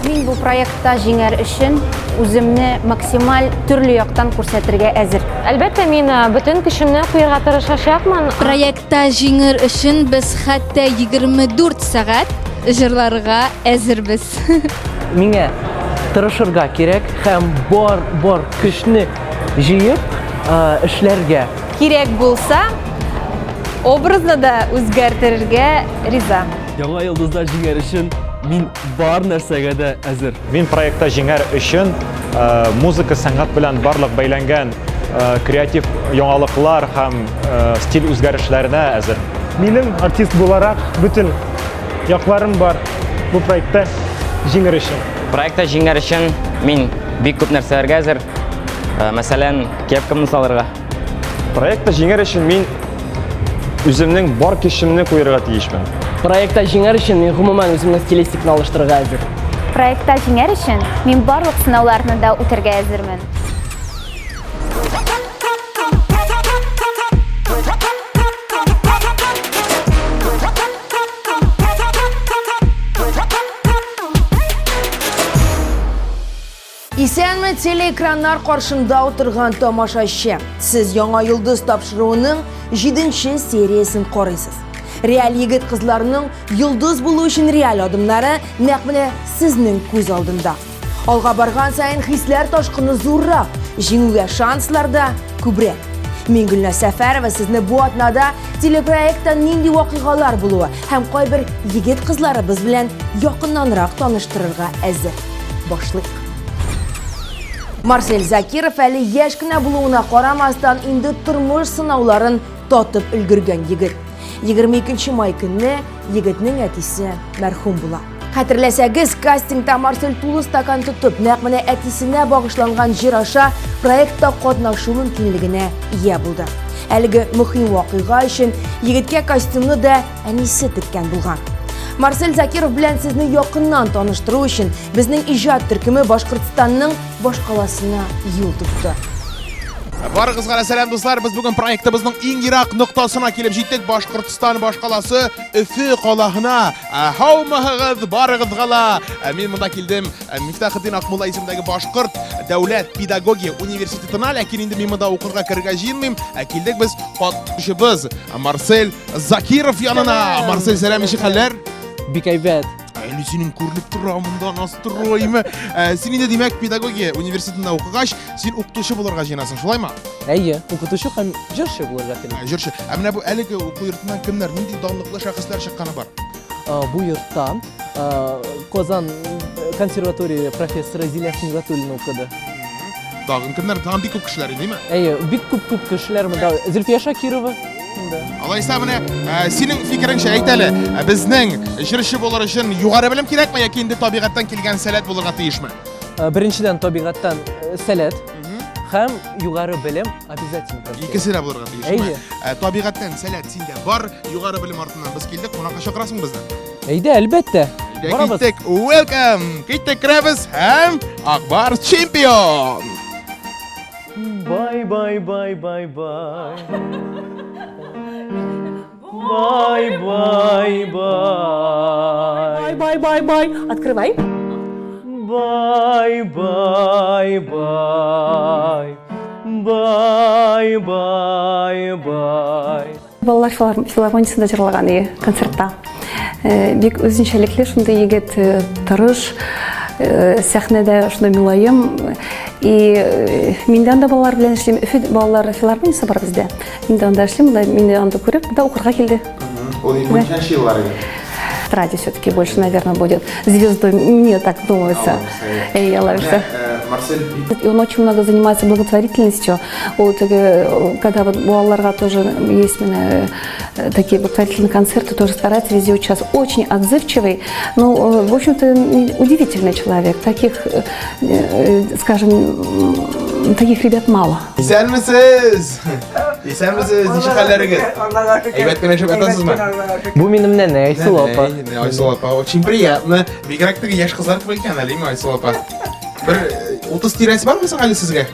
Мин бу проектта җиңәр өчен үземне максималь төрле яктан күрсәтергә әзер. Әлбәттә, мин бүтән көчемне куярга тырышачакмын. Проектта җиңәр өчен без хәтта 24 сәгать җырларга әзербез. Миңа тырышырга кирәк һәм бар көчне җыеп эшләргә. Кирәк булса, образны да үзгәртергә риза. Яңа йолдызда җиңәр өчен мин бар нәрсәгә дә әзер. Мин проектта җиңәр өчен музыка сәнгать белән барлык бәйләнгән креатив яңалыклар һәм стиль үзгәрешләренә әзер. Минем артист буларак бүтән якларым бар бу проектта җиңәр өчен. Проектта җиңәр өчен мин бик күп нәрсәләргә әзер. Мәсәлән, кепкамны салырга. Проектта җиңәр өчен мин үземнең бар көчемне куярга тиешмен. Проектта җиңәр өчен мин гомумән үземне стилистикны алыштырырга әзер. Проектта җиңәр өчен мин барлык сынауларны да үтәргә әзермен. Исәнме телеэкраннар каршында утырган тамашачы. Сез яңа йолдыз тапшыруының 7-нче сериясын карыйсыз. Реаль егет кызларының йолдыз булу өчен реаль адымнары нәкъ менә сезнең күз алдында. Алга барган сайын хисләр ташкыны зуррак, җиңүгә шанслар да күбрәк. Мин Гөлнар Сәфәрова сезне бу атнада телепроектта нинди вакыйгалар булуы һәм кайбер егет кызларыбыз белән якыннанрак таныштырырга әзер. Башлыйк. Марсель Закиров әле яшь кенә булуына карамастан инде тормыш сынауларын татып өлгергән егет. 22 май көнне егетнең әтисе мәрхүм була. Хәтерләсәгез, кастингта Марсель тулы стакан тотып, нәкъ менә әтисенә багышланган җир аша проектта катнашу мөмкинлегенә ия булды. Әлеге мөһим вакыйга өчен егеткә костюмны да әнисе теккән булган. Марсель Закиров белән сезне якыннан таныштыру өчен безнең иҗат төркеме Башкортстанның башкаласына юл тотты. Барыгызга сәлам дуслар, без бүген проектыбызның иң ерак ноктасына килеп җиттек. Башкортстан башкаласы Өфе калаһына. Һаумыгыз, барыгызга ла. Мин монда килдем Мифтахетдин Акмулла исемендәге Башкорт дәүләт педагогия университетына, ләкин инде мин монда укырга керергә җыенмыйм. Килдек без катнашучыбыз Марсель Закиров янына. Марсель, сәлам, ничек хәлләр? Бик әйбәт. Әле синең күренеп тора монда настроймы? Син инде димәк педагогия университетында укыгач, син укытучы булырга җыенасың, шулаймы? Әйе, укытучы һәм җырчы булырга телим. Җырчы. Менә бу әлеге уку йортыннан кемнәр, нинди данлыклы шәхесләр чыкканы бар? Бу йорттан Казан консерватория профессоры Зилә Сингатуллина укыды. Тагын кемнәр? Тагын бик күп кешеләр инде, Әйе, бик күп кешеләр монда. Зөлфия Шакирова. Алайса, менә синең фикереңчә әйт әле, безнең җырчы булыр өчен югары белем кирәкме яки инде табигатьтән килгән сәләт булырга тиешме? Беренчедән табигатьтан сәләт һәм югары белем обязательно. Икесе дә булырга тиешме? Әйе. Табигатьтән сәләт синдә бар, югары белем артыннан без килдек, кунакка чакырасың безне. Әйдә, әлбәттә. Барабыз. Киттек, welcome. Киттек керәбез һәм Акбар чемпион. Bye bye bye bye bye. Bye bye bye. Бай, бай, бай. Открывай. Bye bye bye. Bye bye bye. Балалар филармониясында җырлаган концертта. Бик үзенчәлекле шундый егет, тырыш, сәхнәдә шундый мулаем. И миндә анда балалар белән эшлим. Өфе балалар филармониясы бар бездә. Миндә анда эшлим, миндә анда күреп, да укырга килде. Ул 20-нче еллар иде. Эстраде все-таки больше, наверное, будет звездой, мне так думается. Марсель. И он очень много занимается благотворительностью. Вот, когда вот у Алларга тоже есть такие благотворительные концерты, тоже старается везде участвовать. Очень отзывчивый, ну, в общем-то, удивительный человек. Таких, скажем, таких ребят мало. Исәнмесез? Исәнмесез? Ничек хәлләрегез? Әйбәт кенә эшләп ятасызмы? Бу минем нәнә, Айсул апа. Айсул апа, очень приятно. Бигрәк теге яшь кызлар кебек икән әле, Айсул апа. Бер 30 тирәсе бармы соң әле сезгә?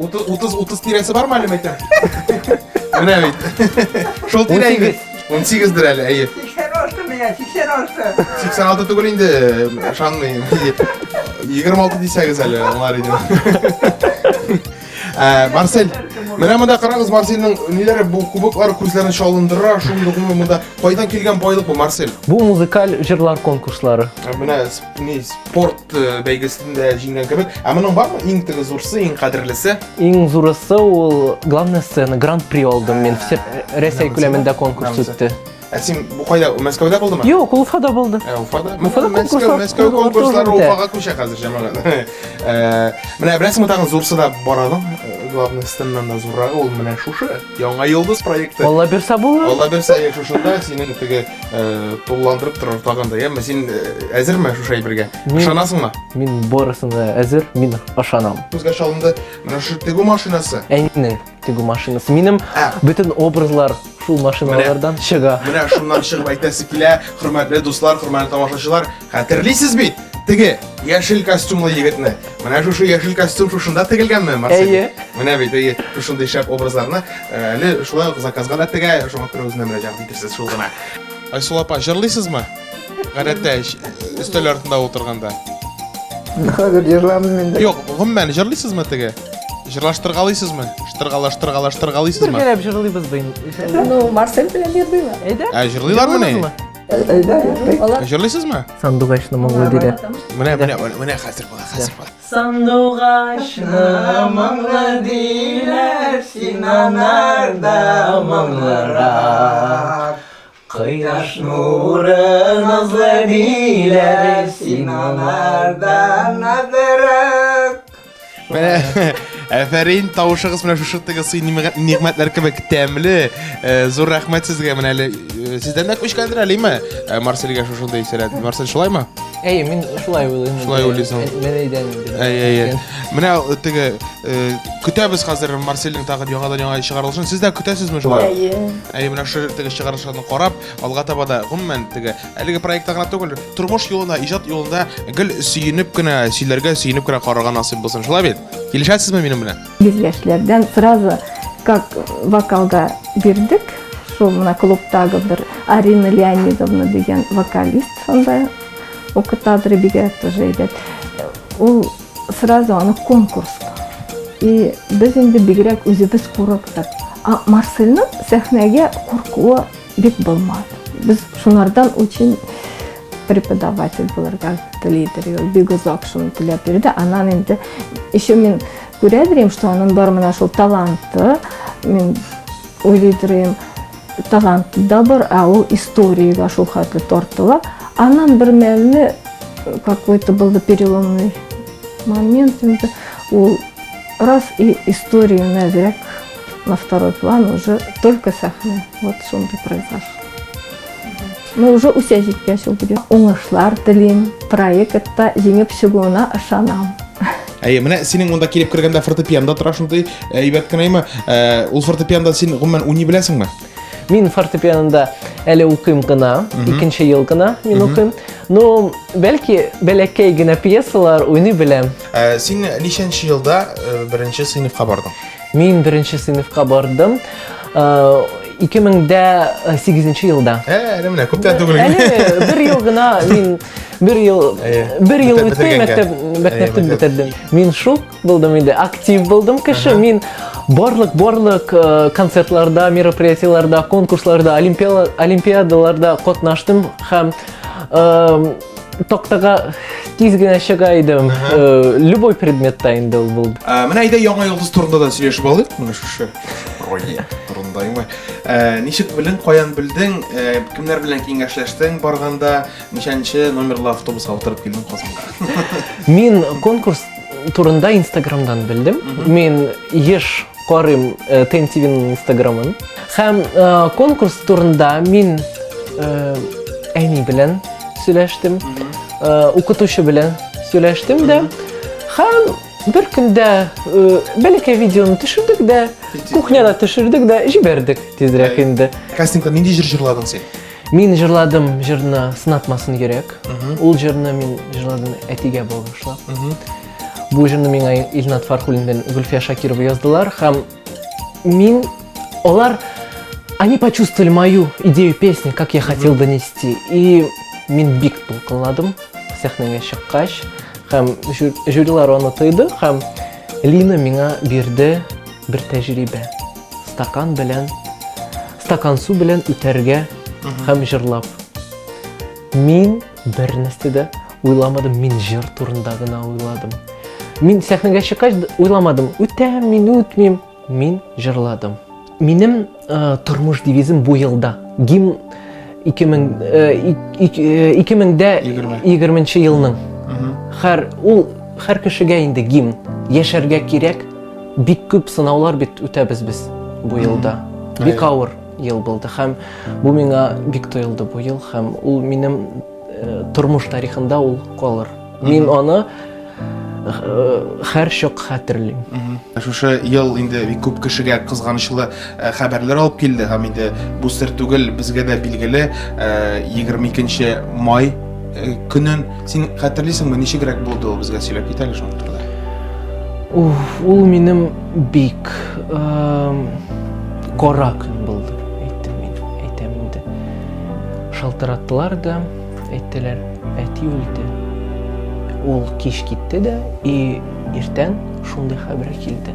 30 тирәсе бармы әле мәйтәм? Менә бит. Шул тирә 18 дер әле, әйе. 86 түгел инде, ышанмыйм. 26 дисәгез әле, аңлар идем. Марсель, менә монда карагыз, Марсельнең ниләре бу кубоклар күзләрне чалындыра, шундый монда кайдан килгән байлык бу, Марсель? Бу музыкаль җырлар конкурслары. Менә спорт бәйгесендә җиңгән кебек. Моның бармы иң теге зурсы, иң кадерлесе? Иң зурысы ул главная сцена, гран-при алдым мен. Рәсәй күләмендә конкурс үтте. Син бу кайда, Мәскәүдә булдымы? Юк, Уфада булды. Уфада? Уфада Мәскәү конкурслары Уфага күчә хәзер җәмәгать. Менә беләсеңме тагын зурсы да барадың. Главный сценадан да зуррагы ул менә шушы. Яңа йолдыз проекты. Алла бирсә булыр. Алла бирсә, шушында синең теге тулландырып торыр тагында. Яме син әзерме шушы әйбергә? Ышанасыңмы? Мин барысына әзер, мин ышанам. Күзгә чалынды. Менә шу тегү машинасы. Әнинең тегү машинасы. Минем бөтен образлар шул машиналардан чыга. Менә шуннан чыгып әйтәсе килә, хөрмәтле дуслар, хөрмәтле тамашачылар, хәтерлисез бит? Теге яшел костюмлы егетне. Менә шушы яшел костюм шушында тегелгәнме, Марсель? Әйе. Менә бит шушындый шәп образларны әле шулай заказга да тегә, шуңа күрә үзенә мөрәҗәгать итәрсез шул гына. Айсул апа, җырлыйсызмы? Гадәттә өстәл артында утырганда. Хәзер җырламыйм инде. Юк, гомумән җырлыйсызмы теге? Җырлаштыргалыйсызмы? Штыргалаштыргалыйсызмы? Бергәләп җырлыйбыз бит. Ну, Марсель белән җырлыйлар. Әйдә. Җырлыйлармы ни? Әйдә, җырлый. Җырлыйсызмы? Сандугачны моңлы диләр. Менә хәзер була, хәзер була. Сандугачны моңлы диләр, син анарда моңлырак. Кояш нуры назлы диләр, син анарда назлырак. Менә Әфәрин, тавышыгыз менә шушы теге сый нигъмәтләр кебек тәмле. Зур рәхмәт сезгә менә әле. Сездән дә күчкәндер әлеме? Марсельгә шушындай сәләт. Марсель шулаймы? Әйе, мин шулай уйлыйм. Шулай уйлыйсың. Мен әйдән. Әйе. Менә теге көтәбез хәзер Марсельнең тагын яңа чыгарылышын. Сез дә көтәсезме шулай? Әйе, менә шу теге чыгарылышны карап, алга таба да гомумән теге әлеге проектта гына түгел, тормыш юлында, иҗат юлында гел сөенеп кенә, сөйләргә сөенеп кенә карарга насыйп булсын. Шулай бит? Килешәсезме минем белән? Яшьләрдән сразу как вокалга бирдек. Шул мына клубтагы бер Арина Леонидовна дигән вокалист анда укытадыр, бигрәк тоже әйтә. Ул сразу аны конкурска. И без инде бигрәк үзебез курыктык. Марсельның сәхнәгә куркуы бик булмады. Без шунардан очень преподаватель булырга телидер. Бик озак шуны теләп бирде. Анан инде еще мен күрәдерем, что аның бар менә шул таланты. Мен уйлыйдырым, таланты да бар, а ул историягә шул хәтле тартыла. Анан бер мәлне какой-то был переломный момент, ул раз и историю назряк на второй план уже только сәхнә. Вот шундай произошло. Мы уже үсә җиткәч ул бит. Уңышлар телим, проектта җиңеп чыгуына ышанам. Әйе, менә синең монда килеп кергәндә фортепианда тора шундай әйбәт кенәме? Ул фортепианда син гомумән уйный беләсеңме? Мин фортепианда әле укыйм гына, 2нче ел гына мин укыйм. Но бәлки бәләкәй генә пьесалар уйный беләм. Син ничәнче елда беренче сыйныфка бардың? Мин беренче сыйныфка бардым 2008 елда. Әле менә күптән түгел. Әле бер ел гына мин бер ел үтте мәктәпне бетердем. Мин шул булдым инде, актив булдым кеше. Мин барлык концертларда, мероприятиеларда, конкурсларда, олимпиадаларда катнаштым һәм токтага тиз генә чыга идем. Любой предметта инде ул булды. Менә әйдә яңа йолдыз турында да сөйләшеп алыйк. Менә шушы роль турындаймы? Ничек белең, каян белдең, кемнәр белән киңәшләштең барганда, ничәнче номерлы автобуска утырып килдең Казанга? Мин конкурс турында Instagram'dan белдем. Мин еш карыйм ТНТВ'нең Instagram'ын. Һәм конкурс турында мин әни белән сөйләштем, укытучы белән сөйләштем дә. Һәм бер көндә бәләкәй видеоны төшердек дә, кухняда төшердек дә, җибәрдек тизрәк инде. Кастингта нинди җыр җырладың син? Мин җырладым җырны "Сынатмасын йөрәк". Ул җырны мин җырладым әтигә багышлап. Бу җырны миңа Илнат Фархуллин белән Гөлфия Шакирова яздылар һәм мин алар Они почувствовали мою идею песни, как я хотел донести. И мин бик толкынладым, сәхнәгә чыккач, һәм жюрилар аны тойды, һәм Лина миңа бирде бер тәҗрибә. Стакан су белән үтәргә һәм җырлап. Мин бер нәрсә дә уйламадым, мин җыр турында гына уйладым. Мин сәхнәгә чыккач уйламадым, үтәм, мин үтмим, мин җырладым. Минем тормыш девизим бу елда. Гимн 2020 елның. Һәр кешегә инде гимн. Яшәргә кирәк. Бик күп сынаулар бит үтәбез без бу елда. Бик авыр ел булды һәм бу миңа бик тоелды бу ел һәм ул минем тормыш тарихында ул калыр. Мин аны һәр чак хәтерлим. Шушы ел инде бик күп кешегә кызганычлы хәбәрләр алып килде һәм инде бу сер түгел, безгә дә билгеле 22 май көнен син хәтерлисеңме, ничегрәк булды ул, безгә сөйләп кит әле шуның турында. Ул минем бик кара көн булды, әйтәм инде. Шалтыраттылар да, әйттеләр, әти үлде. Ул кич китте дә, и иртән шундый хәбәр килде.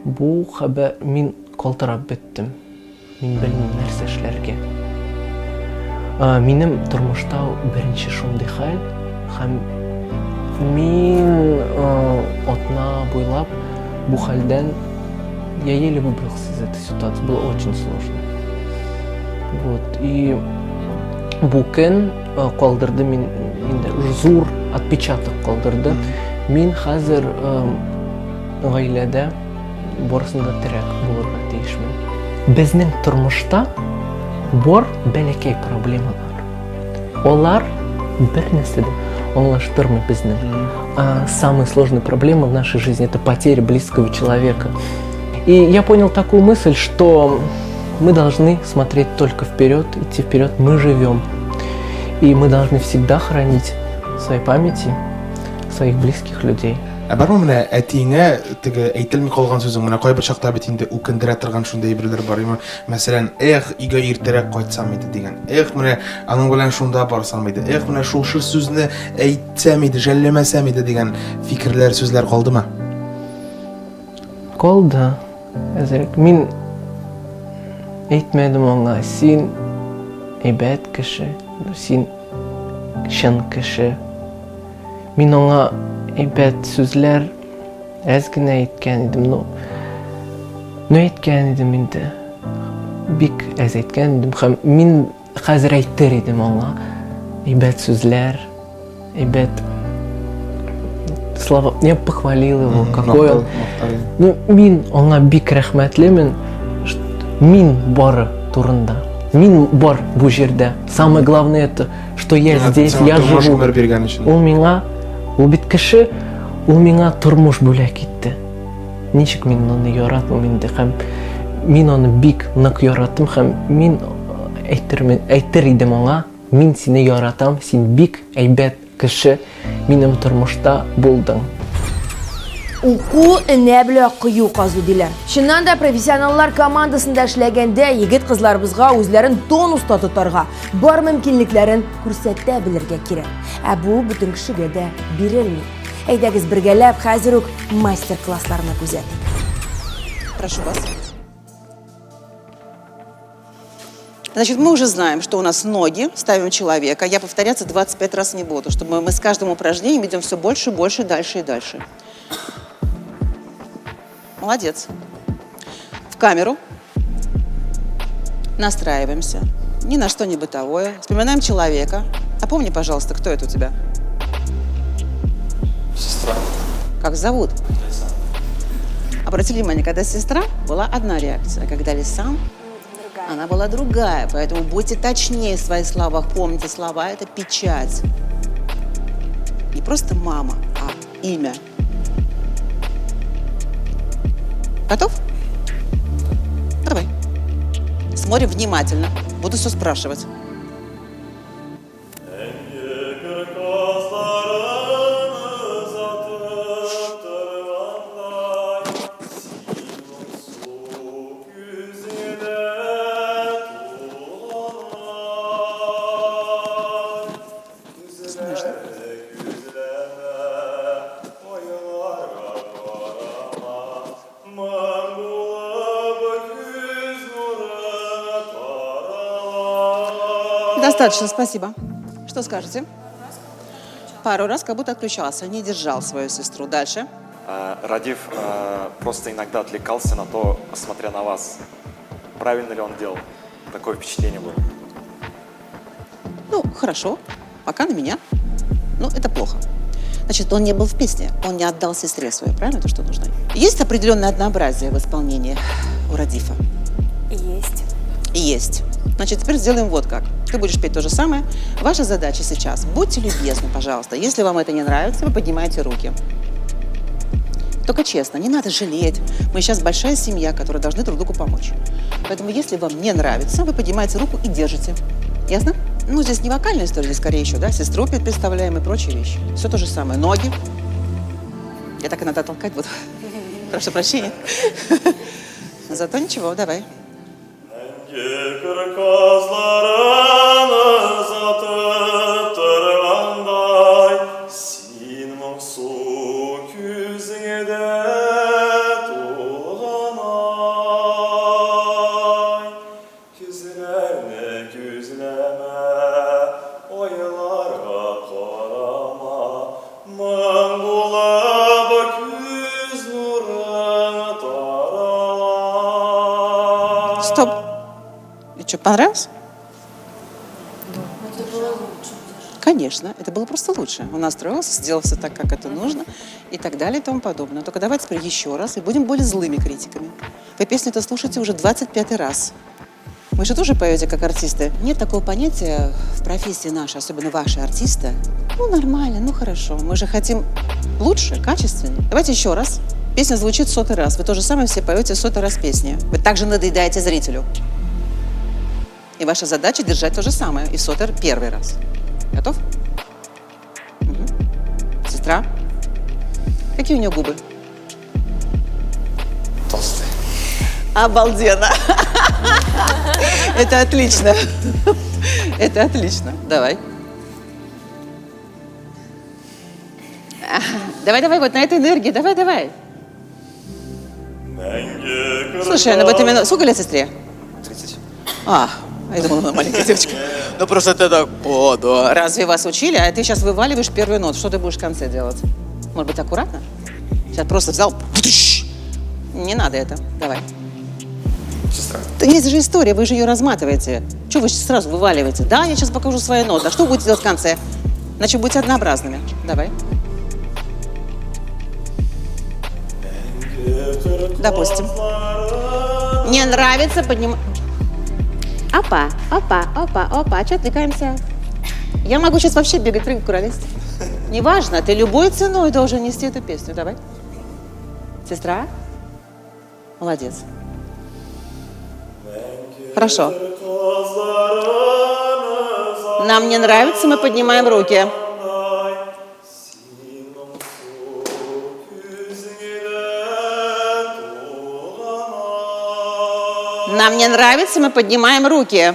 Бу хәбәр мин калтырап беттем. Мин белмим нәрсә эшләргә. Минем тормышта беренче шундый хәл һәм мин атна буйлап бу хәлдән я еле выбрался из этой ситуации. Было очень сложно. Вот. И бу көн калдырды миндә зур отпечаток калдырды. Мин хәзер гаиләдә барысында терәк булырга тиешмен. Безнең тормышта бар бәләкәй проблемалар. Алар бер нәрсә дә аңлаштырмый безнең. Самая сложная проблема в нашей жизни — это потеря близкого человека. И я понял такую мысль, что мы должны смотреть только вперед, идти вперед. Мы живем. И мы должны всегда хранить в своей памяти своих близких людей. Бармы менә әтиңә теге әйтелми калган сүзең, менә кайбер чакта бит инде үкендерә торган шундай әйберләр бар. Мәсәлән, өйгә иртәрәк кайтсам иде дигән. Менә аның белән шунда барсам иде. Менә шул сүзне әйтсәм иде, жәлләмәсәм иде дигән фикерләр, сүзләр калдымы? Калды. Әзерәк мин әйтмәдем аңа, син әйбәт кеше, син чын кеше. Мин аңа әйбәт сүзләр әз генә әйткән идем, но әйткән идем инде. Бик әз әйткән идем һәм мин хәзер әйтер идем аңа әйбәт сүзләр, әйбәт слова. Я похвалил его, какой он. Ну, мин аңа бик рәхмәтлемен. Мин бары турында. Мин бар бу җирдә. Самое главное это, что я здесь, я живу. Ул миңа, ул бит кеше, ул миңа тормыш бүләк итте. Ничек мин аны яратмам инде һәм мин аны бик нык яратам һәм мин әйтер идем аңа, мин сине яратам, син бик әйбәт кеше, минем тормышта булдың. Уку энә белән кыю казу диләр. Чыннан да профессионаллар командасында эшләгәндә егет-кызларыбызга үзләрен тонуста тотарга, бар мөмкинлекләрен күрсәтә белергә кирәк. Бу бөтен кешегә дә бирелми. Әйдәгез бергәләп хәзер үк мастер-классларны күзәтик. Прошу вас. Значит, мы уже знаем, что у нас ноги, ставим человека. Я повторяться 25 раз не буду, чтобы мы с каждым упражнением идем все больше, больше, дальше и дальше. Молодец. В камеру. Настраиваемся. Ни на что не бытовое. Вспоминаем человека. А помни, пожалуйста, кто это у тебя? Сестра. Как зовут? Лиса. Обратите внимание, когда сестра, была одна реакция, а когда Лиса, она была другая. Поэтому будьте точнее в своих словах. Помните, слова — это печать. Не просто мама, а имя. Готов? Давай. Смотрим внимательно. Буду все спрашивать. Достаточно, спасибо. Что скажете? Пару раз как будто отключался, не держал свою сестру. Дальше. Радив просто иногда отвлекался на то, смотря на вас. Правильно ли он делал? Такое впечатление было. Ну, хорошо. Пока на меня. Ну, это плохо. Значит, он не был в песне, он не отдал сестре своей, правильно, то, что нужно? Есть определенное однообразие в исполнении у Радифа? Есть. Есть. Значит, теперь сделаем вот как. Ты будешь петь то же самое. Ваша задача сейчас, будьте любезны, пожалуйста. Если вам это не нравится, вы поднимаете руки. Только честно, не надо жалеть. Мы сейчас большая семья, которая должны друг другу помочь. Поэтому, если вам не нравится, вы поднимаете руку и держите. Ясно? Ну, здесь не вокальная история, здесь скорее еще, да, сестру представляем и прочие вещи. Все то же самое. Ноги. Я так иногда толкать буду. Прошу прощения. Зато ничего, давай. Стоп. И что, понравилось? Это было лучше. Конечно, это было просто лучше. Он настроился, сделал все так, как это нужно, и так далее, и тому подобное. Только давайте теперь еще раз, и будем более злыми критиками. Вы песню-то слушаете уже 25-й раз. Вы же тоже поете как артисты. Нет такого понятия в профессии нашей, особенно ваши артисты. Ну, нормально, ну, хорошо. Мы же хотим лучше, качественнее. Давайте еще раз. Песня звучит 100-й раз. Вы то же самое все поете 100-й раз песни. Вы также надоедаете зрителю. И ваша задача держать то же самое. И в 100-й первый раз. Готов? Угу. Сестра? Какие у нее губы? Толстые. Обалденно. Это отлично. Это отлично. Давай. Давай, вот на этой энергии. Давай. Слушай, она в эту минуту... Сколько лет сестре? 30. Я думала, она маленькая девочка. Ну просто это так подло. Разве вас учили? А ты сейчас вываливаешь первую ноту. Что ты будешь в конце делать? Может быть, аккуратно? Сейчас просто взял... Не надо это. Давай. Сестра. Да есть же история, вы же ее разматываете. Чего вы сразу вываливаете? Да, я сейчас покажу свои ноты. А что вы будете делать в конце? Значит, будьте однообразными. Давай. Допустим. Не нравится, поднимай. Опа. А что отвлекаемся? Я могу сейчас вообще бегать, прыгать, куролезть. Неважно, ты любой ценой должен нести эту песню. Давай. Сестра? Молодец. Хорошо. Нам не нравится, мы поднимаем руки. Нам не нравится, мы поднимаем руки.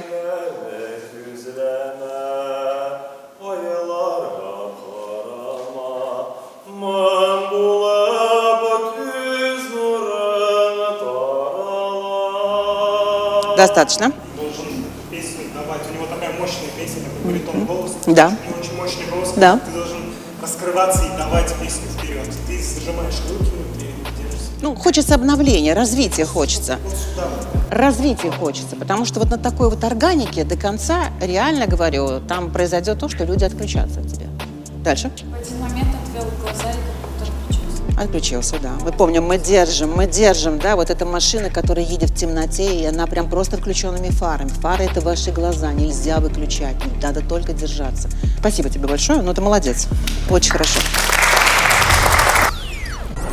Достаточно. Должен песню давать. У него такая мощная песня, такой баритон голос. Да. У него очень мощный голос. Да. Ты должен раскрываться и давать песню вперед. Ты зажимаешь руки внутри, держишься. Ну, хочется обновления, развития хочется. Развития хочется, потому что вот на такой вот органике до конца, реально говорю, там произойдет то, что люди отключатся от тебя. Дальше. В один момент отвел глаза и как будто отключился. Отключился, да. Мы помним, мы держим, да, вот эта машина, которая едет в темноте, и она прям просто включенными фарами. Фары — это ваши глаза, нельзя выключать, надо только держаться. Спасибо тебе большое, ну ты молодец, очень хорошо.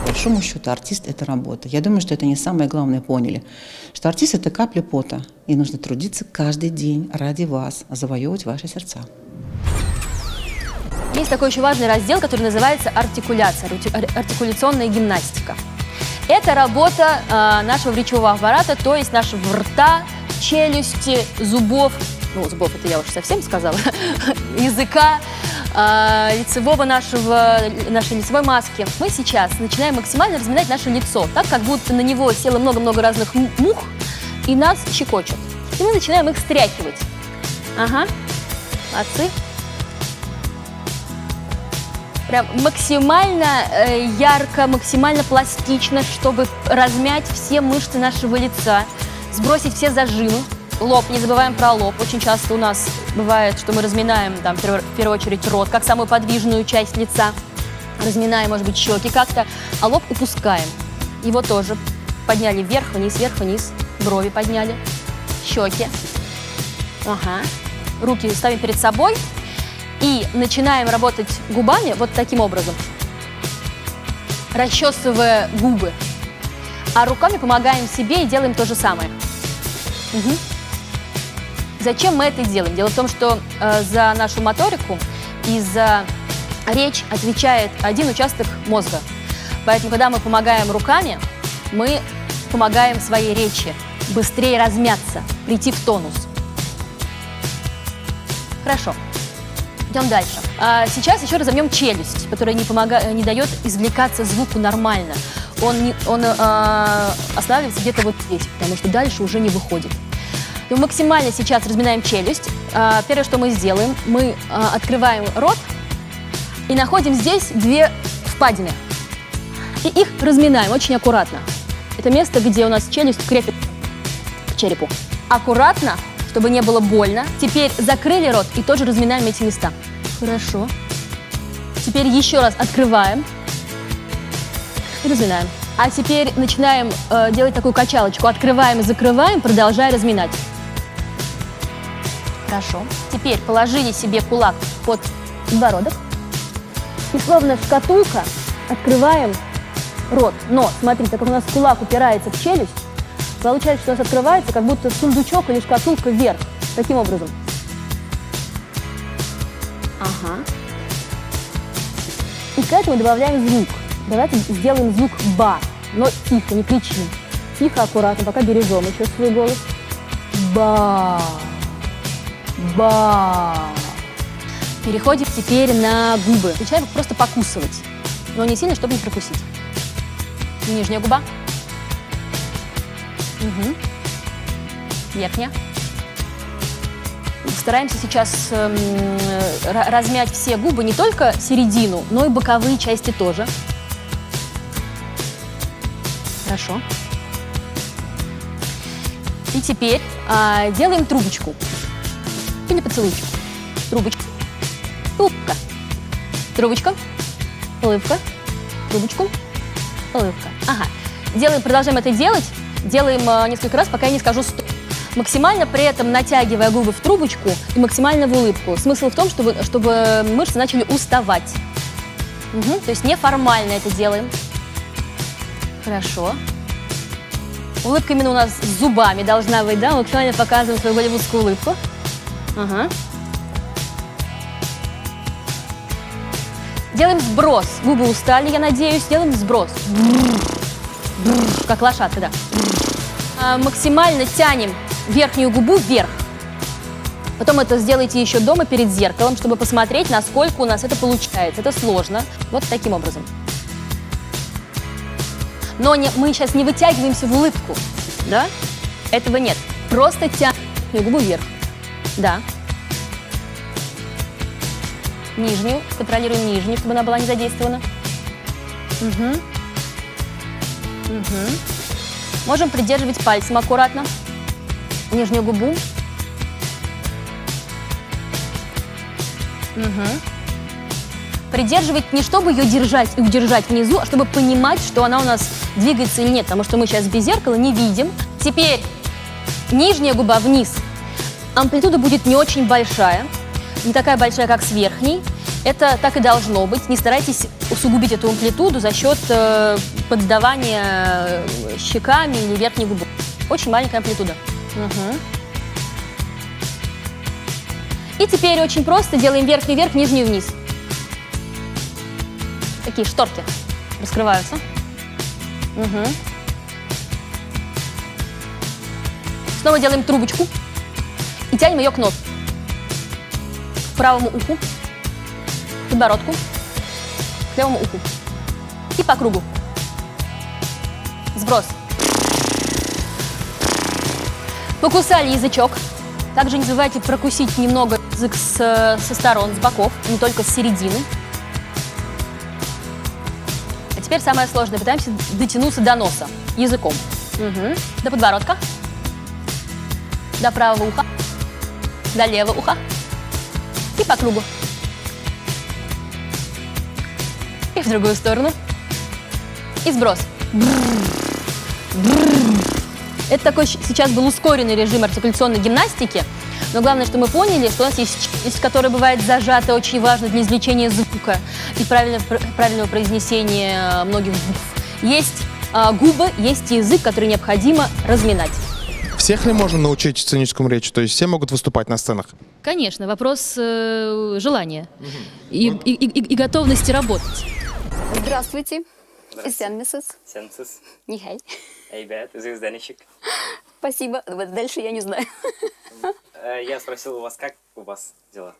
По большому счету артист — это работа. Я думаю, что это не самое главное поняли, что артист — это капля пота, и нужно трудиться каждый день ради вас, завоевывать ваши сердца. Есть такой очень важный раздел, который называется артикуляция, артикуляционная гимнастика. Это работа нашего речевого аппарата, то есть нашего рта, челюсти, зубов, ну, зубов это я уже совсем сказала, языка, лицевой лицевой маски. Мы сейчас начинаем максимально разминать наше лицо, так как будто на него село много-много разных мух и нас щекочут. И мы начинаем их стряхивать. Ага. Молодцы. Прям максимально ярко, максимально пластично, чтобы размять все мышцы нашего лица, сбросить все зажимы. Лоб, не забываем про лоб. Очень часто у нас бывает, что мы разминаем, там, в первую очередь, рот, как самую подвижную часть лица. Разминаем, может быть, щеки как-то, а лоб упускаем. Его тоже подняли вверх-вниз, брови подняли, щеки. Ага. Руки ставим перед собой и начинаем работать губами вот таким образом, расчесывая губы. А руками помогаем себе и делаем то же самое. Угу. Зачем мы это делаем? Дело в том, что за нашу моторику и за речь отвечает один участок мозга. Поэтому, когда мы помогаем руками, мы помогаем своей речи быстрее размяться, прийти в тонус. Хорошо. Идем дальше. Сейчас еще разомнем челюсть, которая не дает извлекаться звуку нормально. Он останавливается где-то вот здесь, потому что дальше уже не выходит. Мы максимально сейчас разминаем челюсть. Первое, что мы сделаем, мы открываем рот и находим здесь две впадины. И их разминаем очень аккуратно. Это место, где у нас челюсть крепит к черепу. Аккуратно, чтобы не было больно. Теперь закрыли рот и тоже разминаем эти места. Хорошо. Теперь еще раз открываем и разминаем. А теперь начинаем делать такую качалочку. Открываем и закрываем, продолжая разминать. Хорошо. Теперь положили себе кулак под подбородок. И словно шкатулка открываем рот. Но, смотрите, так как у нас кулак упирается в челюсть, получается, что у нас открывается как будто сундучок или шкатулка вверх. Таким образом. Ага. И к этому добавляем звук. Давайте сделаем звук «ба». Но тихо, не кричим. Тихо, аккуратно, пока бережем еще свой голос. Ба. Ба. Переходим теперь на губы. Начинаем их просто покусывать. Но не сильно, чтобы не прокусить. Нижняя губа. Угу. Верхняя. Стараемся сейчас размять все губы, не только середину, но и боковые части тоже. Хорошо. И теперь делаем трубочку. Или поцелуйчик. Трубочка. Улыбка. Трубочка. Улыбка. Трубочку. Улыбка. Ага. Продолжаем это делать. Делаем несколько раз, пока я не скажу «стоп». Максимально при этом натягивая губы в трубочку и максимально в улыбку. Смысл в том, чтобы мышцы начали уставать. Угу. То есть неформально это делаем. Хорошо. Улыбка именно у нас с зубами должна быть, да? Мы максимально показываем свою голливудскую улыбку. Ага. Делаем сброс. Губы устали, я надеюсь. Делаем сброс. Как лошадка, да. Максимально тянем верхнюю губу вверх. Потом это сделайте еще дома перед зеркалом, чтобы посмотреть, насколько у нас это получается. Это сложно. Вот таким образом. Но мы сейчас не вытягиваемся в улыбку, да? Этого нет. Просто тянем губу вверх. Да. Нижнюю. Контролируем нижнюю, чтобы она была не задействована. Угу. Угу. Можем придерживать пальцем аккуратно. Нижнюю губу. Угу. Придерживать не чтобы ее держать и удержать внизу, а чтобы понимать, что она у нас двигается или нет, потому что мы сейчас без зеркала не видим. Теперь нижняя губа вниз. Амплитуда будет не очень большая, не такая большая, как с верхней. Это так и должно быть. Не старайтесь усугубить эту амплитуду за счет поддавания щеками или верхней губы. Очень маленькая амплитуда. Угу. И теперь очень просто делаем верхнюю вверх, нижнюю вниз. Такие шторки раскрываются. Угу. Снова делаем трубочку и тянем ее к носу. К правому уху, к подбородку, к левому уху. И по кругу. Сброс. Покусали язычок. Также не забывайте прокусить немного язык со сторон, с боков, не только с середины. А теперь самое сложное. Пытаемся дотянуться до носа языком. До подбородка. До правого уха. До левого уха. И по кругу. И в другую сторону. И сброс. Это такой сейчас был ускоренный режим артикуляционной гимнастики. Но главное, что мы поняли, что у нас есть челюсть, которая бывает зажата, очень важно для извлечения звука и правильного произнесения многих букв. Есть губы, есть язык, который необходимо разминать. Всех ли можно научить сценическому речи? То есть все могут выступать на сценах? Конечно, вопрос желания и готовности работать. Здравствуйте. Сенмисис. Сенсис. Нихай. Эйбет, Зюзданичек. Спасибо. Вот дальше я не знаю. Я спросил у вас, как у вас дела?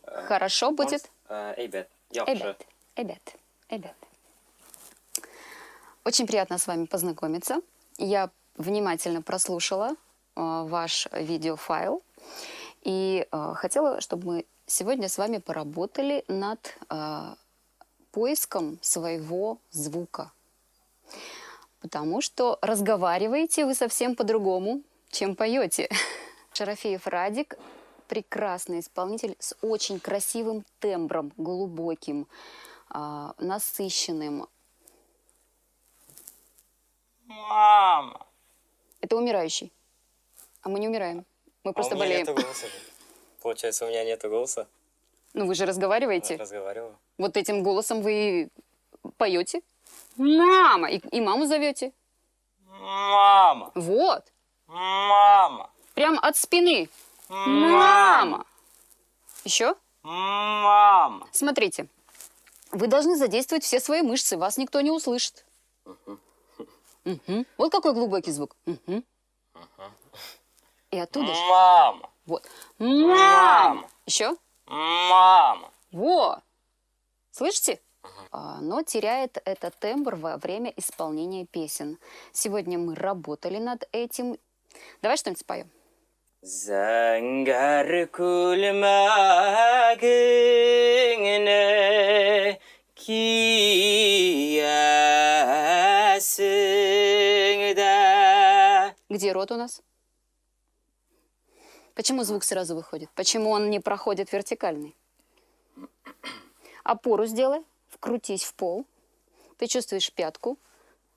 Хорошо будет. Эйбет. Эбет. Очень приятно с вами познакомиться. Я внимательно прослушала ваш видеофайл и хотела, чтобы мы сегодня с вами поработали над поиском своего звука. Потому что разговариваете вы совсем по-другому, чем поете. Шарафеев Радик – прекрасный исполнитель с очень красивым тембром, глубоким, насыщенным. Мама! Это умирающий. А мы не умираем. Мы просто болеем. Нету голоса же. Получается, у меня нету голоса. Ну вы же разговариваете. Я разговариваю. Вот этим голосом вы поете. Мама! И маму зовете. Мама! Вот. Мама! Прям от спины. Мама! Еще? Мама! Смотрите. Вы должны задействовать все свои мышцы. Вас никто не услышит. Вот какой глубокий звук. И оттуда же. Мама! Вот. Мама! Еще? Мама! Вот. Слышите? Но теряет этот тембр во время исполнения песен. Сегодня мы работали над этим. Давай что-нибудь споем. Зангар кулмагине киясингда. Где рот у нас? Почему звук сразу выходит? Почему он не проходит вертикальный? Опору сделай, вкрутись в пол. Ты чувствуешь пятку,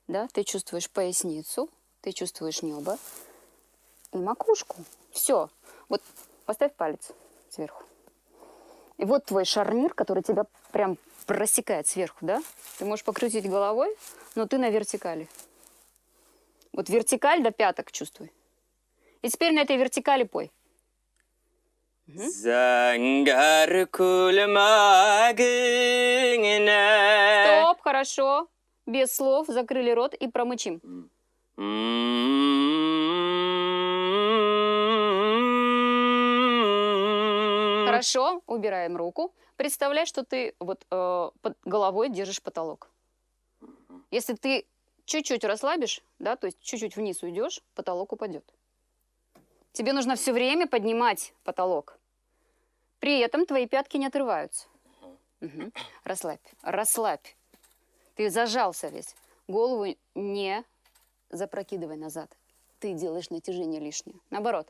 да? Ты чувствуешь поясницу, ты чувствуешь небо и макушку. Все. Вот поставь палец сверху. И вот твой шарнир, который тебя прям просекает сверху, да? Ты можешь покрутить головой, но ты на вертикали. Вот вертикаль до пяток чувствуй. И теперь на этой вертикали пой. Зангар кулмагине. Стоп, хорошо. Без слов закрыли рот и промычим. Хорошо, убираем руку. Представляй, что ты вот под головой держишь потолок. Если ты чуть-чуть расслабишь, да, то есть чуть-чуть вниз уйдешь, потолок упадет. Тебе нужно все время поднимать потолок. При этом твои пятки не отрываются. Расслабь, расслабь. Ты зажался весь. Голову не запрокидывай назад. Ты делаешь натяжение лишнее. Наоборот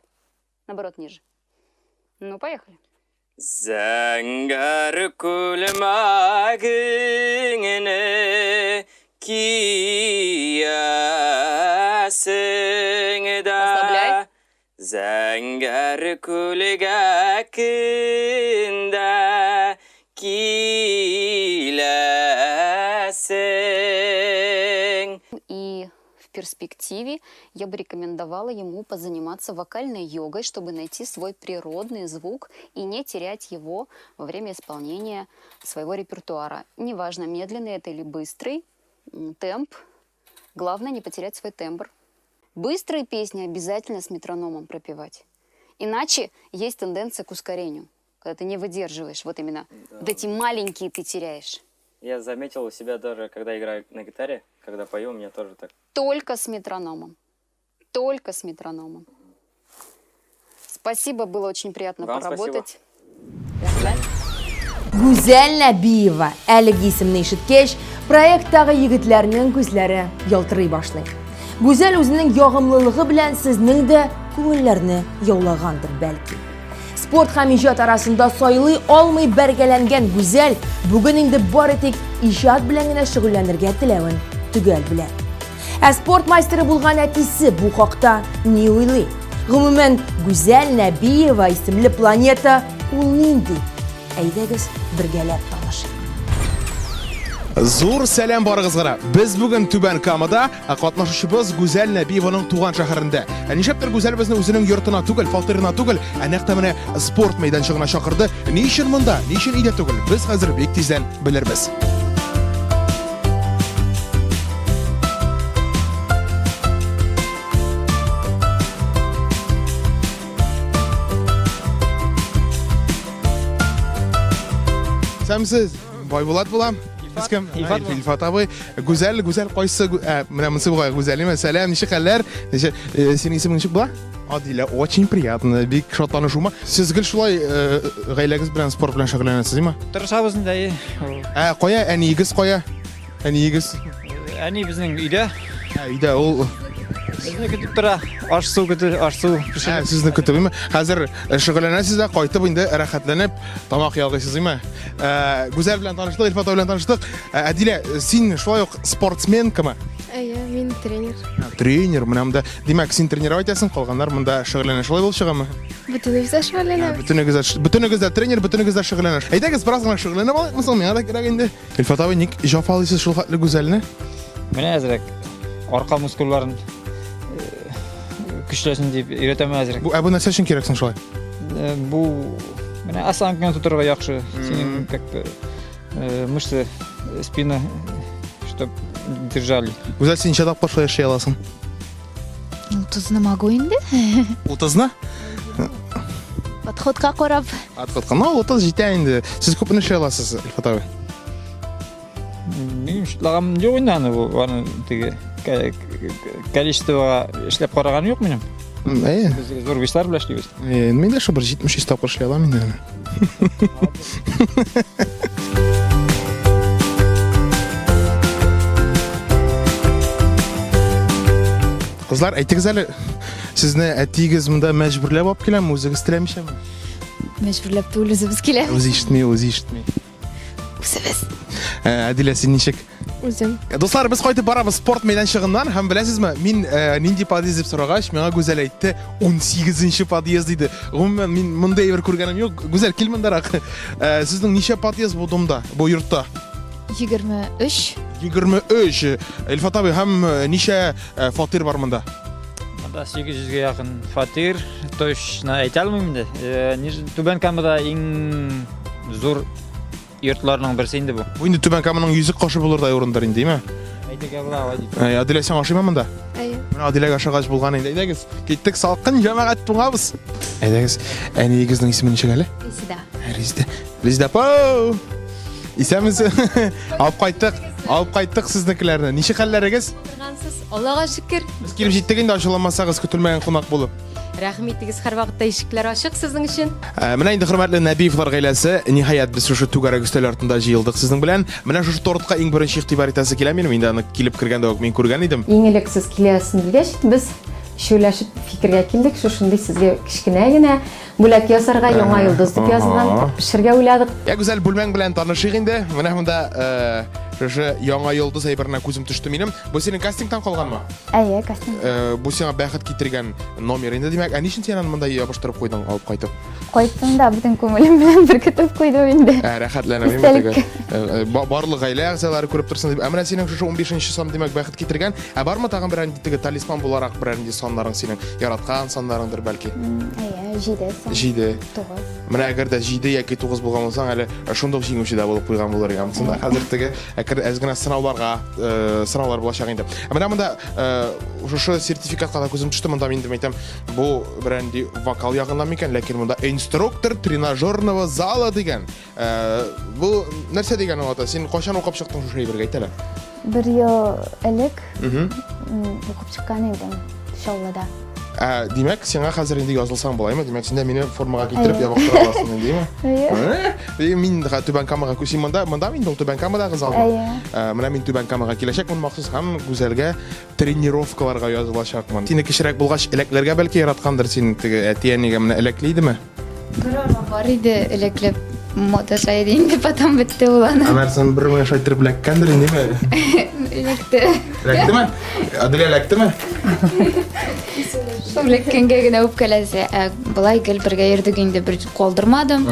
ниже. Ну, поехали. Зангар кулмагине киясингда. Расслабляй. Зангар кулгакинда киласинг. И в перспективе я бы рекомендовала ему позаниматься вокальной йогой, чтобы найти свой природный звук и не терять его во время исполнения своего репертуара. Неважно, медленный это или быстрый, темп. Главное не потерять свой тембр. Быстрые песни обязательно с метрономом пропевать. Иначе есть тенденция к ускорению, когда ты не выдерживаешь. Вот именно вот эти маленькие ты теряешь. Я заметил у себя даже, когда играю на гитаре, когда пою, у меня тоже так. Только с метрономом. Только с метрономом. Спасибо, было очень приятно Вам поработать. Гүзәл Нәбиева әлеге исемне ишеткәч, проекттагы егетләрнең күзләре ялтырый башлый. Гүзәл үзенең ягымлылыгы белән сезнең дә күңелләрне яулагандыр бәлки. Спорт һәм иҗат арасында сайлый алмый бәргәләнгән Гүзәл бүген инде бары тик иҗат белән генә шөгыльләнергә теләвен төгәл белә. Ә спорт майстеры булган әтисе бу хакта ни уйлый? Гомумән, Гүзәл Нәбиева исемле планета ул нинди? Әйдәгез бергәләп танышыйк. Зур сәлам барыгызга. Без бүген Түбән Камада катнашучыбыз Гүзәл Нәбиеваның туган шәһәрендә. Нишәптер Гүзәл безне үзенең йортына түгел, фатирына түгел, нәкъ менә спорт мәйданчыгына чакырды. Ни өчен монда, ни өчен өйдә түгел? Без хәзер бик тиздән белербез. Сәмсез, Байбулат булам. Кем? Илфат абый. Гүзәл кайсы? Менә монсы бугай Гүзәлиме? Сәлам, ничек хәлләр? Синең исемең ничек була? Адилә, очень приятно. Бик шатланышума. Сез гел шулай гаиләгез белән спорт белән шөгыльләнәсезме? Тырышабыз инде. Кая? Әниегез кая? Әниегез? Әни безнең өйдә. Өйдә ул Безне көтеп тора. Аш су пешерә. Сезне көтөбеме? Хәзер шөгыльләнәсез дә, кайтып инде рәхәтләнеп тамак ялгыйсызмы? Гүзәл белән таныштык, Илфат белән таныштык. Әдилә, син шулай ук спортсменкамы? Мин тренер. Тренер, менә монда. Димәк, син тренировать итәсең, калганнар монда шөгыльләнә. Шулай булып чыгамы? Бөтенебез дә шөгыльләнәбез. Бөтенегез дә тренер, бөтенегез дә шөгыльләнә. Әйдәгез, бераз гына шөгыльләнеп алыйк, мисал, миңа да кирәк инде. Илфат абый, ник җафалыйсыз шул хәтле Гүзәлне? Менә әзрәк арка мускулларын көчләсен дип өйрәтәм әзрәк. Бу нәрсә өчен кирәк соң шулай? Бу менә осанканы тутырга яхшы. Синең как мышцы спины чтоб держали. Гүзәл, син ничә тапкыр шулай эшли аласың? 30-ны могу инде. 30-ны? Подходка карап. Подходка. Ну, 30 җитә инде. Сез күп эшли аласыз, Илфат абый? Минем шутлагам юк инде аны бу. Аны теге количество эшләп караган юк минем. Без зур веслар белән эшлибез. Мин дә шул бер 70 тапкыр эшли алам инде. Кызлар, әйтегез әле, сезне әтигез монда мәҗбүрләп алып киләме, үзегез теләмичәме? Мәҗбүрләп түгел, үзебез килә. Үзе ишетми. Үзебез. Әдилә, син ничек? Үзем. Дуслар, без кайтып барабыз спорт мәйданчыгыннан һәм беләсезме, мин нинди подъезд дип сорагач, миңа Гүзәл әйтте, 18-нче подъезд диде. Гомумән мин монда әйбер күргәнем юк. Гүзәл, кил мондарак. Сезнең ничә подъезд бу домда, бу йортта? 23. 23. Илфат абый, һәм ничә фатир бар монда? Монда 800-гә якын фатир. Точно әйтә алмыйм инде. Түбән Камада иң зур йортларның берсе инде бу. Бу инде Түбән Каманың йөзек кашы булырдай урындар инде, диме? Әйтегә була, дип. Адилә, син ашыймы монда? Менә Адиләгә ашагач булган инде. Әйдәгез, киттек салкын җәмәгать туңабыз. Әйдәгез, әниегезнең исеме ничек әле? Резида. Резида. Исәмез. Алып кайттык сезнекеләрне. Ничек хәлләрегез? Торгансыз, Аллага шөкер. Без килеп җиттек инде, ачыламасагыз, көтелмәгән кунак булып. Рәхмәтегез, һәр вакытта ишекләр ачык сезнең өчен. Менә инде хөрмәтле Нәбиевлар гаиләсе, ниһаять без шушы түгәрәк өстәл артында җыелдык сезнең белән. Менә шушы тортка иң беренче игътибар итәсе килә минем. Инде аны килеп кергәндә үк мин күргән идем. Иң элек сез киләсен белгәч, без шөйләшеп фикергә килдек, шушындый сезгә кичкенә генә бүләк ясарга, яңа йолдыз дип язылган, пешергә уйладык. Гүзәл, бүлмәң белән танышыйк инде. Менә монда шушы яңа йолдыз әйберенә күзем төште минем. Бу синең кастингтан калганмы? Кастинг. Бу сиңа бәхет китергән номер инде, димәк. Ничек син аны монда ябыштырып куйдың, алып кайтып? Кайттым да, бүтән күңелем белән беркетеп куйдым инде. Рәхәтләнәм инде. Барлык гаилә әгъзалары күреп торсын дип. Менә синең шушы 15нче сан димәк бәхет китергән. Бармы тагын бер андый талисман буларак бер андый саннарың синең яраткан саннарыңдыр бәлки? 7. Менә әгәр дә 7 яки 9 булган булсаң, әле шундый җиңүче дә булып куйган булыр идем. Монда хәзер теге әзгенә сынаулар булачак инде. Менә монда шушы сертификатка да күзем төште. Монда мин әйтәм, бу бер андый вокал ягыннан микән, ләкин монда инструктор тренажерного зала дигән. Бу нәрсә дигән ул? Син кайчан укып чыктың шушы әйбергә әйтәләр? 1 ел элек укып чыккан идем Шаулада. Демәк, сиңа хәзер инде язылсаң булаймы? Демәк, син дә мине формага китереп ябыктыра аласың, димме? Мин түбән камага күсим монда мин түбән камадагы залда. Менә мин түбән камага киләчәкмен махсус һәм гүзәлгә тренировкаларга язылачакмын. Сине кечерәк булгач элекләргә бәлки яраткандыр син теге әти-әнигә менә элекле идеме? Бар иде элеклеп мода шайды инде потом бетте уланы. Анарсын бер менә шайтырып эләккәндер инде. Электе. Эләктеме? Адилә эләктеме? Элеккәнгә генә үпкәләсә, былай гел бергә йөрдек инде, бер калдырмадым.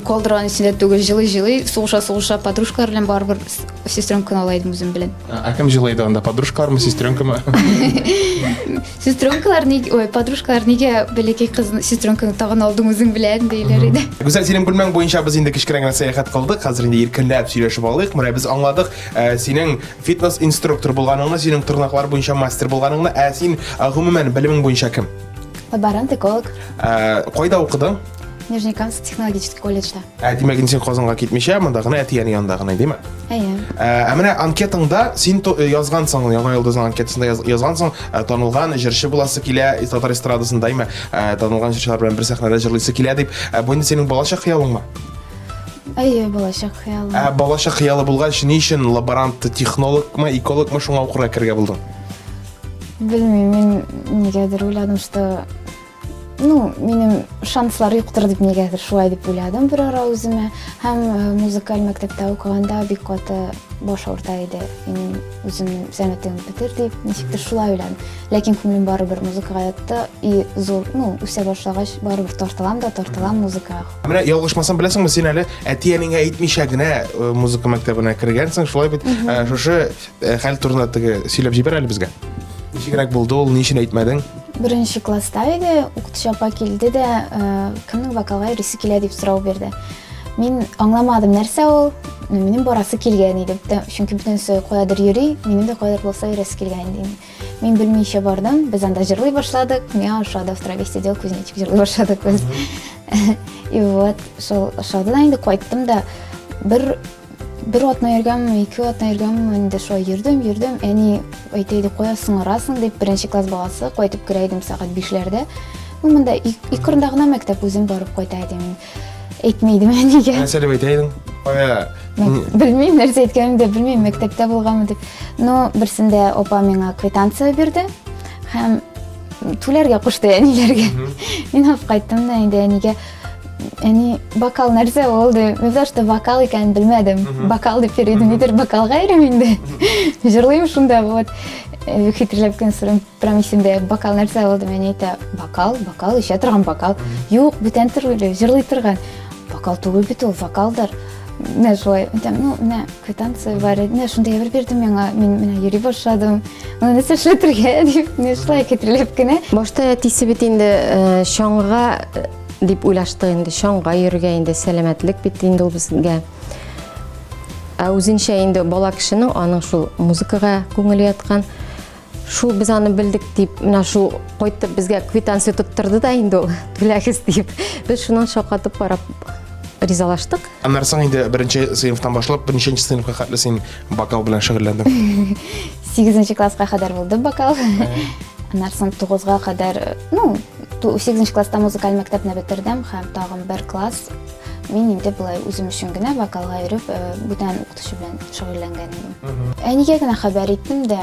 Калдырган исендә түгел җылый, сугыша подружкалар белән барбыр сестренканы алайдым үзем белән. Кем җылайды анда, подружкалармы, сестренкамы? Подружкалар нигә бәләкәй кызны сестренканы тагын алдың үзең белән дийләр иде. Гүзәл, синең күлмәң буенча без инде кичкә генә сәяхәт кылдык. Хәзер инде иркенләп сөйләшеп алыйк. Менә без аңладык, синең фитнес инструктор булганыңны, синең тырнаклар буенча мастер булганыңны, син гомумән белемең буенча кем? Лаборант-эколог. Кайда укыдың? Нижнекамск технологический колледжда. Димәк, син Казанга китмичә, монда гына әти-әни янында гына, димме? Менә анкетаңда син язгансың, Яңа йолдызның анкетасында язгансың, танылган җырчы буласы килә, Татар эстрадасында, танылган җырчылар белән бер сәхнәдә җырлыйсы килә дип. Бу инде синең балачак хыялыңмы? Балачак хыялым. Балачак хыялы булгач, ни өчен лаборант, технологмы, экологмы шуңа укырга кергә булдың? Белмим, мин нигәдер уйладым, что минем шанслар юктыр дип нигәдер шулай дип уйладым бер ара үземә. Һәм музыкаль мәктәптә укыганда бик каты баш авырта иде. Мин үземнең сәнгатьтән бетер дип ничектер шулай уйладым. Ләкин күңелем барыбер музыкага ятты и зур, үсә башлагач барыбер тартылам музыкага. Менә ялгышмасам беләсеңме, син әле әти-әнигә әйтмичә генә музыка мәктәбенә кергәнсең, шулай бит. Шушы хәл турында теге сөйләп җибәр әле безгә. Ничегрәк булды ул, ни өчен әйтмәдең? Беренче класста иде, укытучы апа килде дә, кемнең вокалга йөрисе килә дип сорау бирде. Мин аңламадым нәрсә ул, минем барасы килгән иде. Чөнки бөтенсе каядыр йөри, минем дә каядыр булса йөрәсе килгән иде. Мин белмичә бардым, без анда җырлый башладык. Миңа ошады, в траве сидел кузнечик, җырлый башладык без. И вот, шулай инде кайттым да, бер атна йөргәнмен, 2 атна йөргәнмен, инде шулай йөрдем. Әни әйтәйди, каясың арасың дип, беренче класс баласы кайтып керә идем сәгать 5-ләрдә. Монда 2 кырында гына мәктәп үзем барып кайта идем. Әйтмәйдем әнигә. Нәрсә дип әйтәйдең? Белмим, нәрсә әйткәнемне дә белмим, мәктәптә булганмы дип. Берсендә апа миңа квитанция бирде һәм түләргә кушты әниләргә. Мин алып кайттым да инде әнигә. Әни, вокал нәрсә булды? Мен даже вокал икәнен белмәдем. Вокал дип йөридем, нидер вокалга йөрим инде. Җырлыйм шунда, вот. Хитрәләп кенә сорыйм, прям исемдә вокал нәрсә булды? Мен әйтә, вокал, ишә торган вокал. Юк, бүтән төрле, җырлый торган. Вокал түгел бит ул, вокалдар. Менә шулай, менә квитанция бар иде. Менә шунда ябыр бирдем миңа, мин менә йөри башладым. Моны нәрсә эшләтергә дип, менә шулай хитрәләп кенә. Башта әтисе бит инде шаңга дип уйлашты инде, шаңга йөргә инде сәламәтлек бит инде ул безгә. Үзенчә инде бала кешенең аның шул музыкага күңеле яткан. Шул без аны белдек дип, менә шул кайтып безгә квитанция тоттырды да инде ул, түләгез дип. Без шуннан шакатып карап ризалаштык. Аннарсан инде беренче сыйныфтан башлап, беренче сыйныфка хәтле син вокал белән шөгыльләндең. 8-нче класска кадәр булды вокал. Аннарсан 9-га кадәр, 8-нче класста музыкаль мәктәпне бетердем һәм тагын бер класс мин инде булай үзем өчен генә вокалга йөреп, бүтән укытучы белән шөгыльләнгән идем. Әнигә генә хәбәр иттем дә,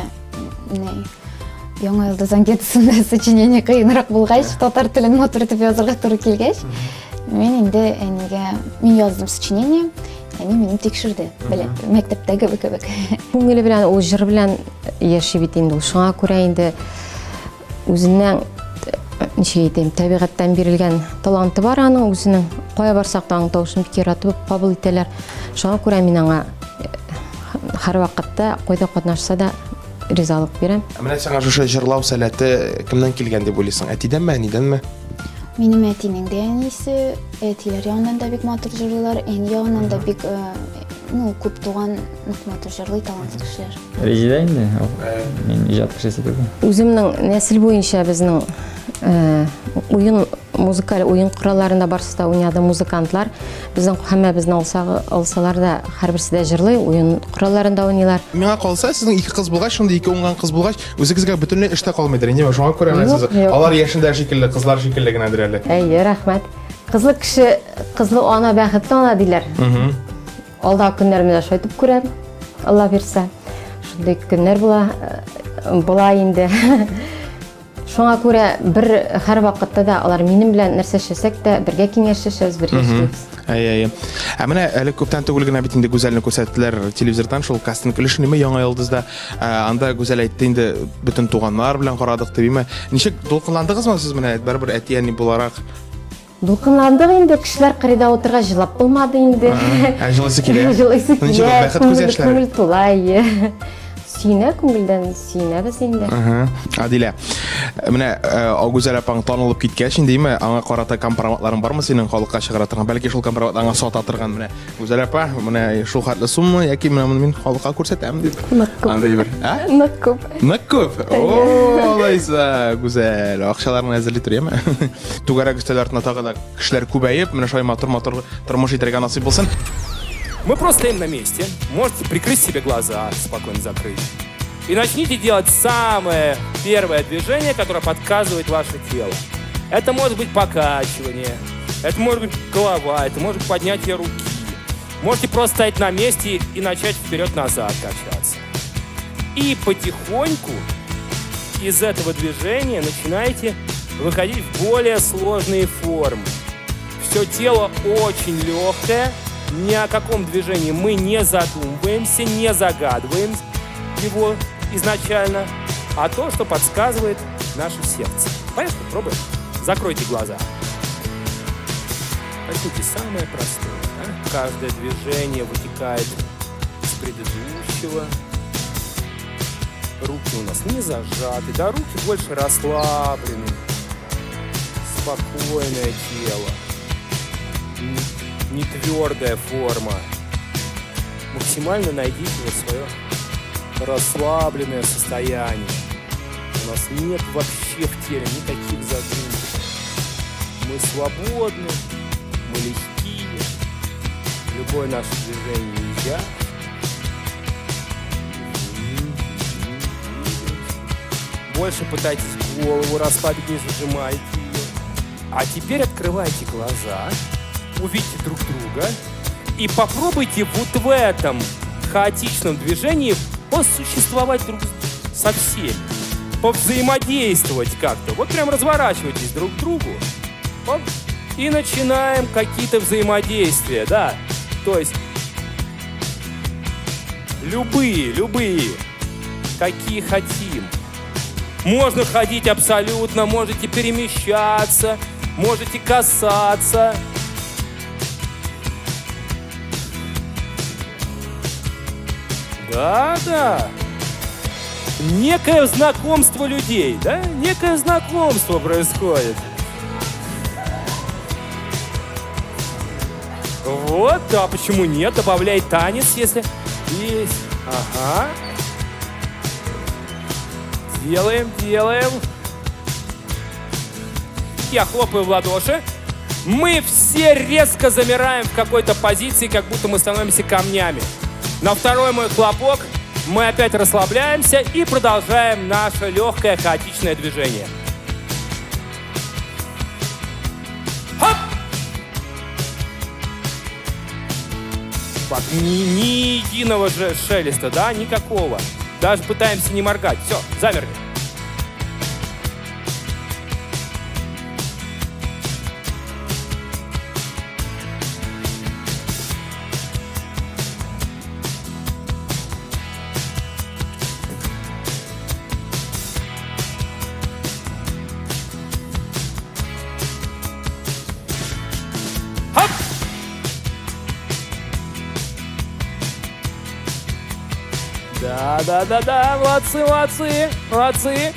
Яңа йолдыз анкетасында сочинение кыйынрак булгач, татар телен матур итеп язырга туры килгәч, мин инде әнигә яздым сочинение, әни минем тикшерде. Мәктәптәге кебек. Күңеле белән ул җыр белән яши бит инде ул. Шуңа күрә инде үзенең табигатьтән бирелгән таланты бар аның үзенең. Кая барсак та аның тавышын бик яратып кабул итәләр. Шуңа күрә мин аңа һәрвакытта кайда катнашса да ризалык бирәм. Менә сиңа шушы җырлау сәләте кемнән килгән дип уйлыйсың? Әтидәнме, әнидәнме? Минем әтинең дә әнисе, әтиләр янында да бик матур җырлыйлар, әни янында да бик күп туган матур җырлый, талантлы кешеләр. Резидә инде, мин иҗат кешесе түгел. Үземнең нәсел буенча безнең Уйын, музыкаль уйын құраларында барсыда ойнады музыкантлар. Біздің һәммә безне алсалар да һәрберсе дә җырлый, уйын құралларында ойнайлар. Миңа калса, сезнең ике кыз булгач, шундый ике уңган кыз булгач, үзегезгә бөтенләй эштә калмыйдыр. Инде шуңа күрә менә сез алар яшендә шикелле, кызлар шикелле генәдер әле. Әйе, рәхмәт. Кызлы кеше, кызлы ана бәхетле ана диләр. Алда көннәремдә шайтып күрәм. Алла бирсә. Шундый көннәр була инде. Шуңа күрә бер һәр вакытта да алар минем белән нәрсә эшләсәк тә бергә киңәшәшәбез, бергә эшлибез. Әйе. Менә әле күптән түгел генә бит инде Гүзәлне күрсәттеләр телевизордан, шул кастинг өлешен име Яңа Йолдызда. Анда Гүзәл әйтте инде бөтен туганнар белән карадык диме. Ничек дулкынландыгызмы сез менә бер әти-әни буларак? Дулкынландык инде, кешеләр кырыйда утырга җылап булмады инде. Җылысы килә. Җылысы килә. Ничек бәхет күз яшьләре? Күңел тула. Сине күңелдән синәбез инде. Адилә. Менә Гүзәл апаң танылып киткәч индеме, аңа карата компроматларың бармы синең халыкка чыгара торган? Бәлки шул компромат аңа сата торган менә. Гүзәл апа, менә шул хәтле суммы яки менә мин халыкка күрсәтәм дип. Андай бер. Нык күп. Нык күп. О, алайса, Гүзәл. Акчаларны әзерли торыймы? Тугарак өстәләр артына тагы да кешеләр күбәеп, менә шулай матур тормыш итәргә насыйп булсын. Мы просто стоим на месте. Можете прикрыть себе глаза, спокойно закрыть. И начните делать самое первое движение, которое подсказывает ваше тело. Это может быть покачивание, это может быть голова, это может быть поднятие руки. Можете просто стоять на месте и начать вперед-назад качаться. И потихоньку из этого движения начинаете выходить в более сложные формы. Все тело очень легкое. Ни о каком движении мы не задумываемся, не загадываем его изначально, а то, что подсказывает наше сердце. Поехали, пробуем. Закройте глаза. Возьмите самое простое. Да? Каждое движение вытекает из предыдущего. Руки у нас не зажаты, да, руки больше расслаблены. Спокойное тело. Не твердая форма. Максимально найдите вот свое расслабленное состояние. У нас нет вообще в теле никаких зажимов. Мы свободны, мы легкие. Любое наше движение изящно. Больше пытайтесь голову расслабить, не зажимайте ее. А теперь открывайте глаза. Увидите друг друга и попробуйте вот в этом хаотичном движении посуществовать друг со всеми, повзаимодействовать как-то. Вот прям разворачивайтесь друг к другу. Оп, и начинаем какие-то взаимодействия, да. То есть любые, какие хотим. Можно ходить абсолютно, можете перемещаться, можете касаться. Да. Некое знакомство людей, да? Некое знакомство происходит. Вот, да, почему нет? Добавляй танец, если есть. Ага. Делаем. Я хлопаю в ладоши. Мы все резко замираем в какой-то позиции, как будто мы становимся камнями. На второй мой хлопок мы опять расслабляемся и продолжаем наше легкое хаотичное движение. Хоп! Так, ни единого же шелеста, да, никакого. Даже пытаемся не моргать. Все, замерли. Да, молодцы.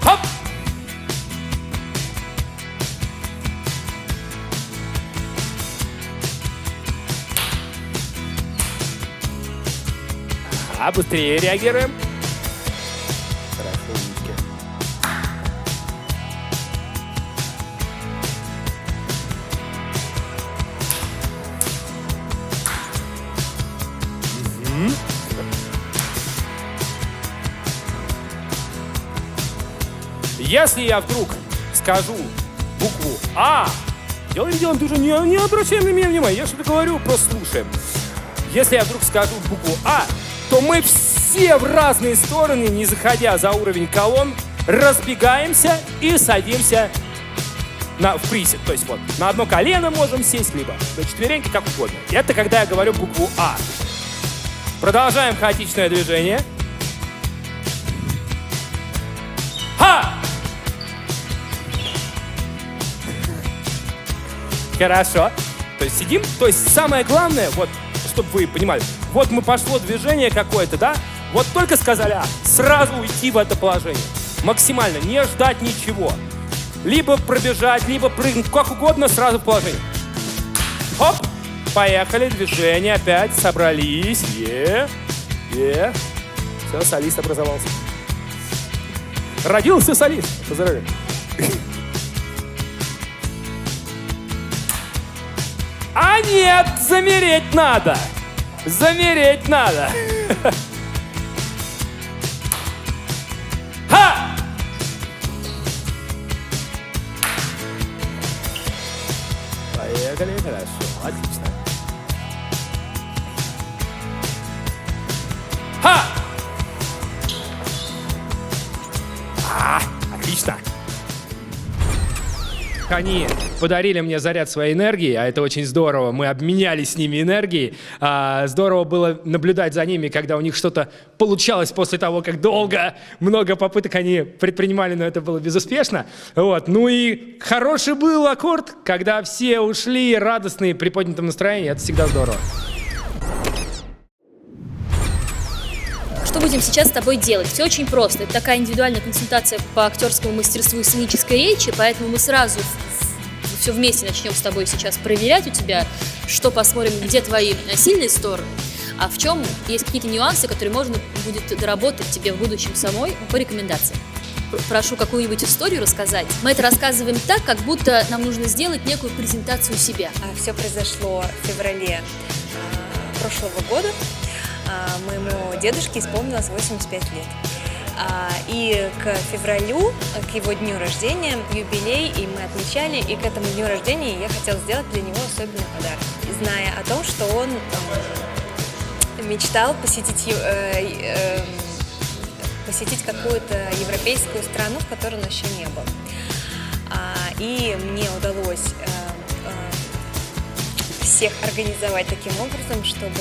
Хоп! Да, быстрее реагируем. Хорошо, умнички. Если я вдруг скажу букву А, делаем, ты же не обращай на меня внимания, я что-то говорю, просто слушаем. Если я вдруг скажу букву А, то мы все в разные стороны, не заходя за уровень колонн, разбегаемся и садимся в присед. То есть вот на одно колено можем сесть, либо на четвереньки, как угодно. Это когда я говорю букву А. Продолжаем хаотичное движение. Ха! Хорошо. То есть сидим. То есть самое главное, вот, чтобы вы понимали, вот мы пошло движение какое-то, да? Вот только сказали А, сразу уйти в это положение. Максимально, не ждать ничего. Либо пробежать, либо прыгнуть, как угодно, сразу в положение. Хоп, поехали, движение опять, собрались. Все, солист образовался. Родился солист. Поздравляю. А нет, замереть надо. Замереть надо. Ха! Поехали, хорошо, отлично. Ха! Отлично. Они подарили мне заряд своей энергии, а это очень здорово. Мы обменялись с ними энергией. Здорово было наблюдать за ними, когда у них что-то получалось после того, как много попыток они предпринимали, но это было безуспешно. Вот. Ну и хороший был аккорд, когда все ушли радостные, при поднятом настроении. Это всегда здорово. Что будем сейчас с тобой делать? Все очень просто. Это такая индивидуальная консультация по актерскому мастерству и сценической речи, поэтому мы сразу все вместе начнем с тобой сейчас проверять у тебя, что посмотрим, где твои сильные стороны, а в чем есть какие-то нюансы, которые можно будет доработать тебе в будущем самой по рекомендациям. Прошу какую-нибудь историю рассказать. Мы это рассказываем так, как будто нам нужно сделать некую презентацию себя. Все произошло в феврале прошлого года. Моему дедушке исполнилось 85 лет. И к февралю, к его дню рождения, юбилей, и мы отмечали, и к этому дню рождения я хотела сделать для него особенный подарок. Зная о том, что он мечтал посетить какую-то европейскую страну, в которой он еще не был. И мне удалось всех организовать таким образом, чтобы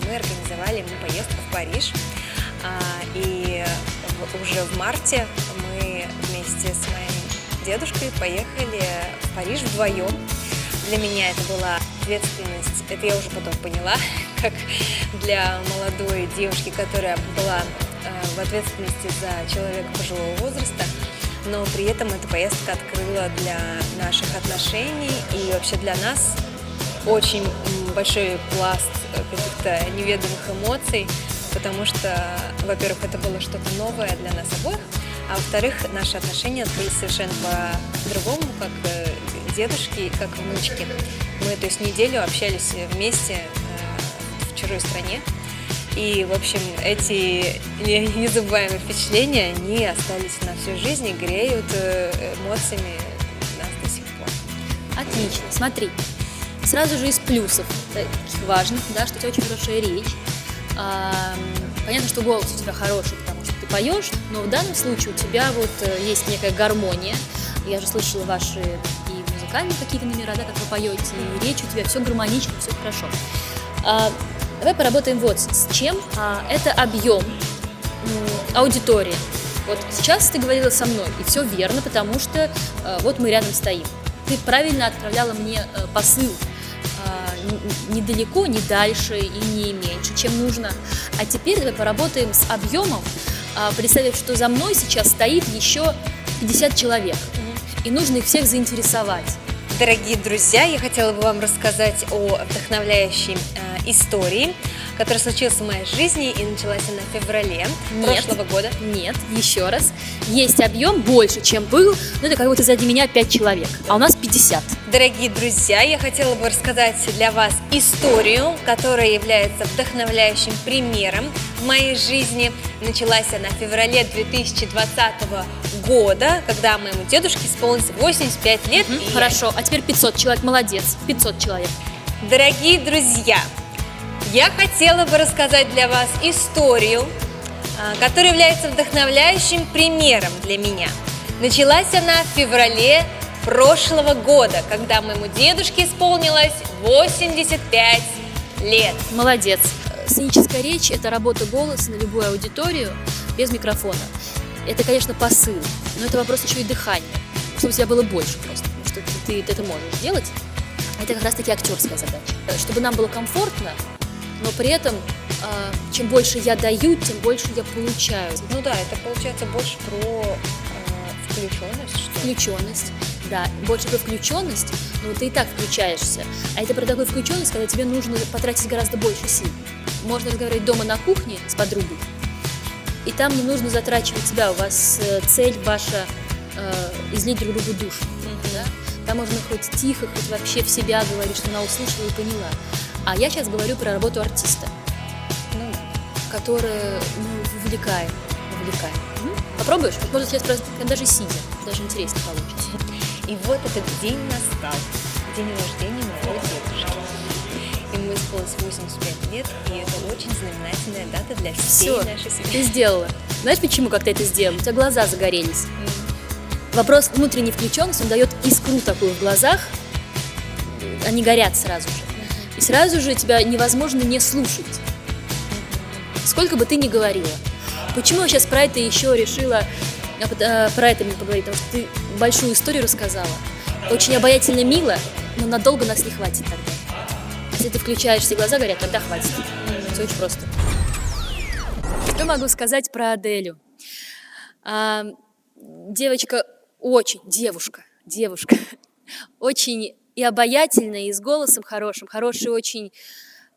мы организовали ему поездку в Париж. И уже в марте мы вместе с моим дедушкой поехали в Париж вдвоем. Для меня это была ответственность, это я уже потом поняла, как для молодой девушки, которая была в ответственности за человека пожилого возраста. Но при этом эта поездка открыла для наших отношений и вообще для нас очень большой пласт каких-то неведомых эмоций, потому что, во-первых, это было что-то новое для нас обоих, а во-вторых, наши отношения открылись совершенно по-другому, как дедушки, как внучки. Мы, то есть, неделю общались вместе в чужой стране, и, в общем, эти незабываемые впечатления, они остались на всю жизнь и греют эмоциями нас до сих пор. Отлично, смотри. Сразу же из плюсов, таких важных, да, что у тебя очень хорошая речь. Понятно, что голос у тебя хороший, потому что ты поешь, но в данном случае у тебя вот есть некая гармония. Я же слышала ваши и музыкальные какие-то номера, да, как вы поете, и речь у тебя, все гармонично, все хорошо. Давай поработаем вот с чем. Это объем аудитории. Вот сейчас ты говорила со мной, и все верно, потому что вот мы рядом стоим. Ты правильно отправляла мне посыл. Недалеко, не дальше и не меньше, чем нужно. А теперь давай поработаем с объемом, представив, что за мной сейчас стоит еще 50 человек, и нужно их всех заинтересовать. Дорогие друзья, я хотела бы вам рассказать о вдохновляющей истории. который случился в моей жизни, и началась она в феврале прошлого года. Нет, еще раз. Есть объем больше, чем был, но это как будто сзади меня 5 человек, а у нас 50. Дорогие друзья, я хотела бы рассказать для вас историю, которая является вдохновляющим примером в моей жизни. Началась она в феврале 2020 года, когда моему дедушке исполнилось 85 лет. И Хорошо, а теперь 500 человек, молодец, 500 человек. Дорогие друзья, я хотела бы рассказать для вас историю, которая является вдохновляющим примером для меня. Началась она в феврале прошлого года, когда моему дедушке исполнилось 85 лет. Молодец. Сценическая речь – это работа голоса на любую аудиторию без микрофона. Это, конечно, посыл, но это вопрос еще и дыхания, чтобы у тебя было больше просто, потому что ты это можешь делать. Это как раз-таки актерская задача. Чтобы нам было комфортно, но при этом, чем больше я даю, тем больше я получаю. Ну да, это получается больше про включенность. Включенность, да, больше про включенность, но ты и так включаешься. А это про такую включенность, когда тебе нужно потратить гораздо больше сил. Можно разговаривать дома на кухне с подругой, и там не нужно затрачивать себя, у вас цель ваша излить друг другу душу. Да? Там можно хоть тихо, хоть вообще в себя говорить, что она услышала и поняла. А я сейчас говорю про работу артиста, которая вовлекает. Попробуешь? Вот можно сейчас просто даже сидя, даже интересно получится. И вот этот день настал, день рождения моего дедушки. Ему исполнилось 85 лет, и это очень знаменательная дата для всей Всё, нашей семьи. ты сделала. Знаешь, почему, как ты это сделала? У тебя глаза загорелись. Вопрос внутренней включенности, он дает искру такую в глазах, они горят сразу же. И сразу же тебя невозможно не слушать. Сколько бы ты ни говорила. Почему я сейчас про это еще решила, про это мне поговорить? Потому что ты большую историю рассказала. Очень обаятельно, мило, но надолго нас не хватит тогда. Если ты включаешься и глаза горят, тогда хватит. Все очень просто. Что могу сказать про Аделю? Девочка, очень и обаятельная, и с голосом хорошим, хорошие очень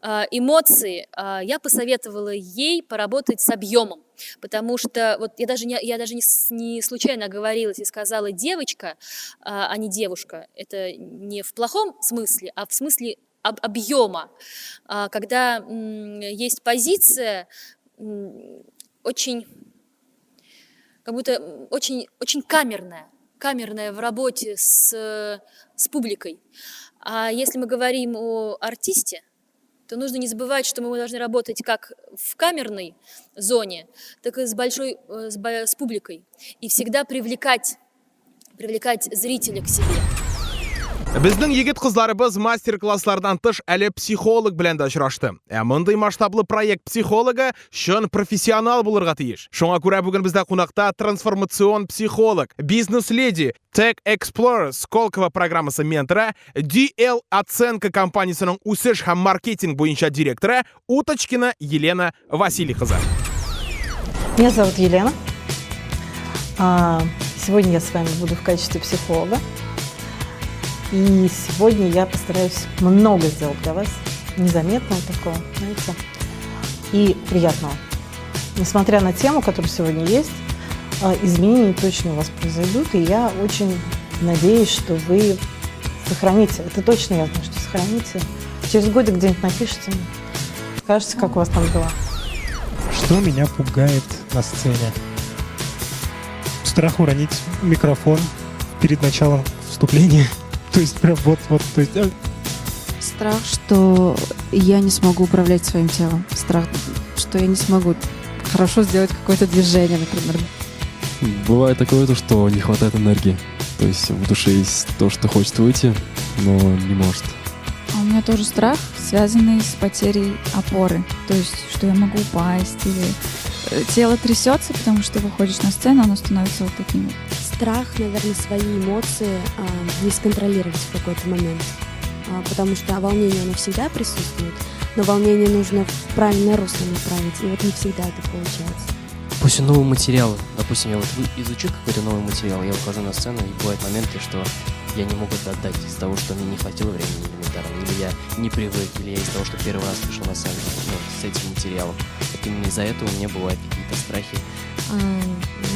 эмоции. Я посоветовала ей поработать с объемом, потому что вот я даже не случайно оговорилась и сказала девочка, а не девушка. Это не в плохом смысле, а в смысле объема, когда есть позиция очень, как будто очень камерная в работе с публикой. А если мы говорим о артисте, то нужно не забывать, что мы должны работать как в камерной зоне, так и с публикой. И всегда привлекать зрителя к себе. Безнең егет кызларыбыз мастер-класслардан тыш әле психолог белән дә очрашты. Мондый масштаблы проект психолога шын профессионал булырга тиеш. Шуңа күрә бүген бездә кунакта трансформацион психолог, бизнес-леди, Tech Explorer Сколково программасы менторы, DL оценка компаниясының үсеш һәм маркетинг буенча директоры Уточкина Елена Василий-кызы. Меня зовут Елена. Сегодня я с вами буду в качестве психолога. И сегодня я постараюсь много сделать для вас, незаметного такого, знаете, и приятного. Несмотря на тему, которая сегодня есть, изменения точно у вас произойдут, и я очень надеюсь, что вы сохраните, это точно я знаю, что сохраните. Через годик где-нибудь напишите, скажете, как у вас там дела. Что меня пугает на сцене? Страх уронить микрофон перед началом вступления. То есть прям вот, то есть... Страх, что я не смогу управлять своим телом. Страх, что я не смогу хорошо сделать какое-то движение, например. Бывает такое, что не хватает энергии. То есть в душе есть то, что хочет выйти, но не может. А у меня тоже страх, связанный с потерей опоры. То есть, что я могу упасть, или тело трясется, потому что выходишь на сцену, оно становится вот таким вот. Страх, наверное, свои эмоции не сконтролировать в какой-то момент, потому что волнение, оно всегда присутствует, но волнение нужно в правильное русло направить, и вот не всегда это получается. После нового материала, допустим, я вот изучу какой-то новый материал, я выхожу на сцену, и бывают моменты, что я не могу это отдать из-за того, что мне не хватило времени элементарно, или я не привык, или я из-за того, что первый раз пришел на сцену с этим материалом. Вот именно из-за этого у меня бывают какие-то страхи.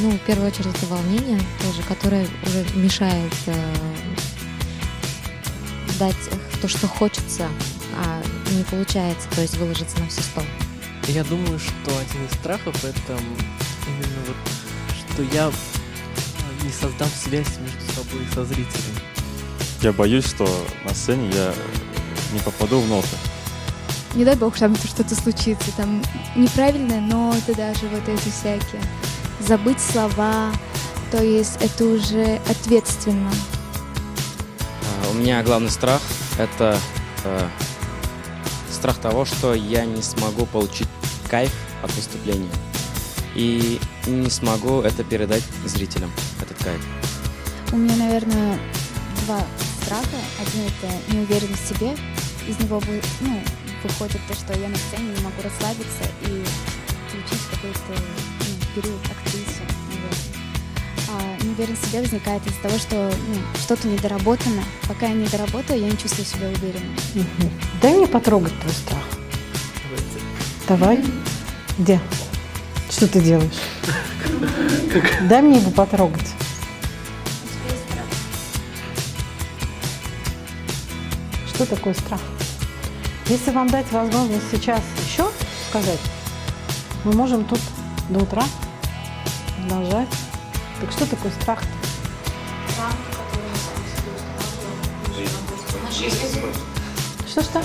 Ну, в первую очередь, это волнение тоже, которое уже мешает дать то, что хочется, а не получается, то есть выложиться на все 100. Я думаю, что один из страхов это именно вот, что я не создам связь между собой и со зрителем. Я боюсь, что на сцене я не попаду в ноты. Не дай бог, там что-то случится, там неправильные ноты даже вот эти всякие. Забыть слова, то есть это уже ответственно. У меня главный страх – это страх того, что я не смогу получить кайф от выступления. И не смогу это передать зрителям, этот кайф. У меня, наверное, два страха. Один — это неуверенность в себе. Из него выходит то, что я на сцене не могу расслабиться и включить какой-то период актрисы, наверное. А неуверенность в себе возникает из-за того, что что-то недоработано. Пока я не доработаю, я не чувствую себя уверенной. Дай мне потрогать твой страх. Давай. Где? Что ты делаешь? Дай мне его потрогать. Что такое страх? Если вам дать возможность сейчас еще сказать, мы можем тут до утра продолжать. Так что такое страх-то? Что?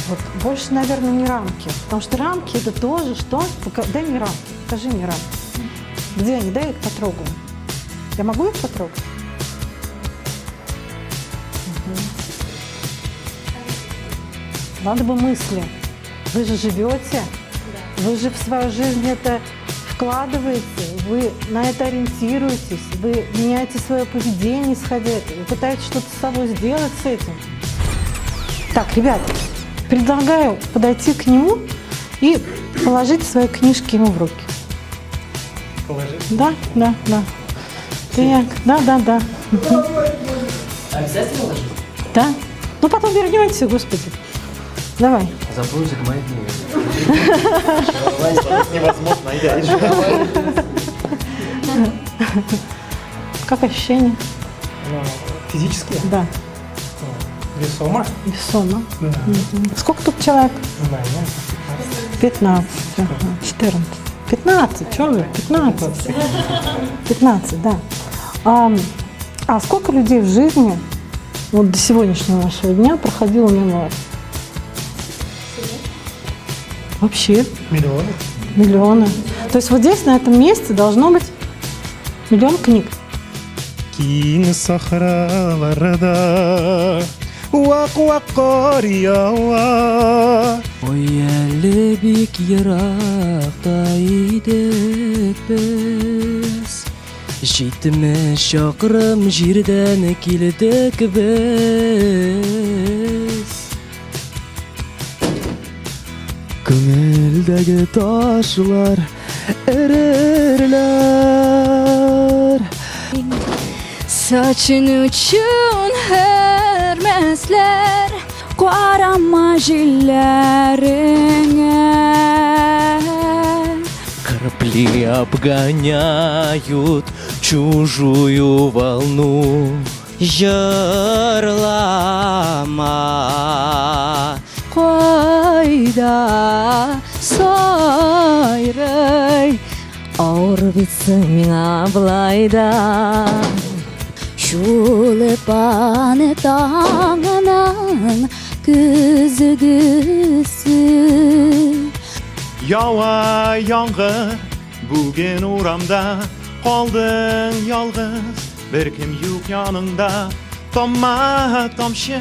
Вот больше, наверное, не рамки. Потому что рамки это тоже что? Дай мне рамки. Покажи мне рамки. Где они? Дай я их потрогаю. Я могу их потрогать? Надо бы мысли. Вы же живете, вы же в свою жизнь это вкладываете, вы на это ориентируетесь, вы меняете свое поведение, исходя из этого, вы пытаетесь что-то с собой сделать с этим. Так, ребята, предлагаю подойти к нему и положить свои книжки ему в руки. Положить? Да. Так, да. Обязательно ложить? Да. Ну потом вернете, господи. Давай. Запомните мои книги. Невозможно, Как ощущение? Физически? Да. Весомо? Весомо. Да. Сколько тут человек? Знаю, 15. 14. 15, что вы? 15. 15, да. А сколько людей в жизни вот до сегодняшнего нашего дня проходило мимо вас? Вообще. Миллионы. То есть вот здесь, на этом месте, должно быть 1 миллион книг. Кин сахраларда вак кар ява. Ой, әлі бик ерақта идек біз, 70 шақырым жерден келдік біз. Көңілдегі ташлар эрерлер. Saçın üçün hərməslər, qarama jillərinə. Корабли обгоняют чужую волну. Жырлама, қойда сайрай, ауыр бітсің миңа былайда. Шулпаны таңынан күзгісі. Ява яңғыр бүгін урамда, қалдың ялғыз, бір кім юк яныңда. Тамма тамшы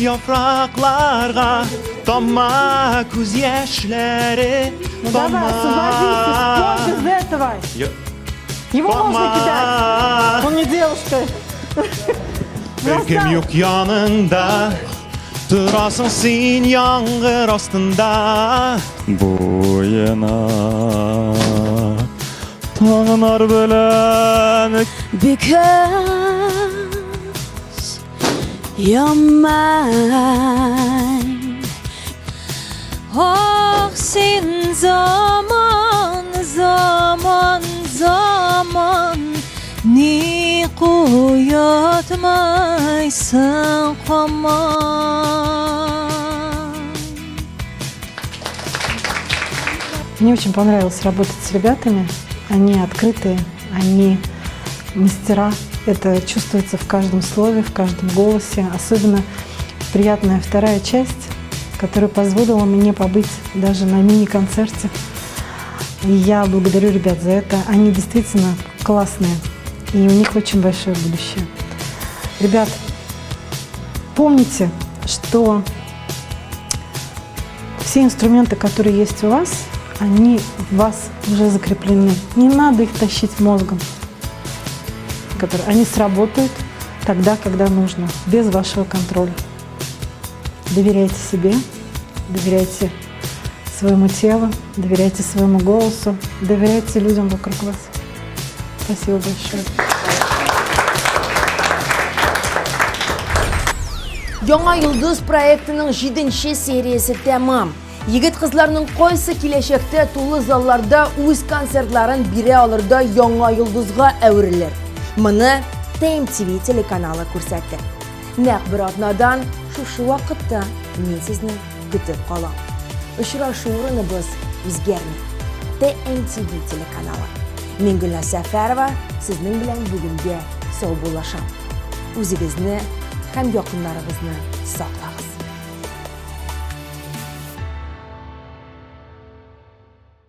яфрақларға, тамма көз яшьләре, тамма. Давай, освободитесь, спорт из этого. Его можно кидать. Он не девушка. Bir kim yok yanında, durasın sen яңғыр астында. Бойына Tağlar bölenek. Because you're mine. Oh sen zaman zaman zaman ni koyatmaysan kaman. Мне очень понравилось работать с ребятами. Они открытые, они мастера. Это чувствуется в каждом слове, в каждом голосе. Особенно приятная вторая часть, которая позволила мне побыть даже на мини-концерте. И я благодарю ребят за это. Они действительно классные, и у них очень большое будущее. Ребят, помните, что все инструменты, которые есть у вас, они в вас уже закреплены. Не надо их тащить мозгом. Они сработают тогда, когда нужно, без вашего контроля. Доверяйте себе, доверяйте своему телу, доверяйте своему голосу, доверяйте людям вокруг вас. Спасибо большое. Яңа Йолдыз проектының 7-ші сериясы тәмам. Егет кызларның койсы киләчәктә тулы залларда үз концертларын бире алырда Яңа Йолдызга әверелер. Моны TMTV телеканалы күрсәтте. Нәкъ бер атнадан шушы вакытта мин сезне көтеп калам. Очрашу урыныбыз үзгәрми. TMTV телеканалы. Мин Гөлнар Сәфәрова сезнең белән бүгенгә сау булашам. Үзегезне һәм якыннарыгызны саклагыз.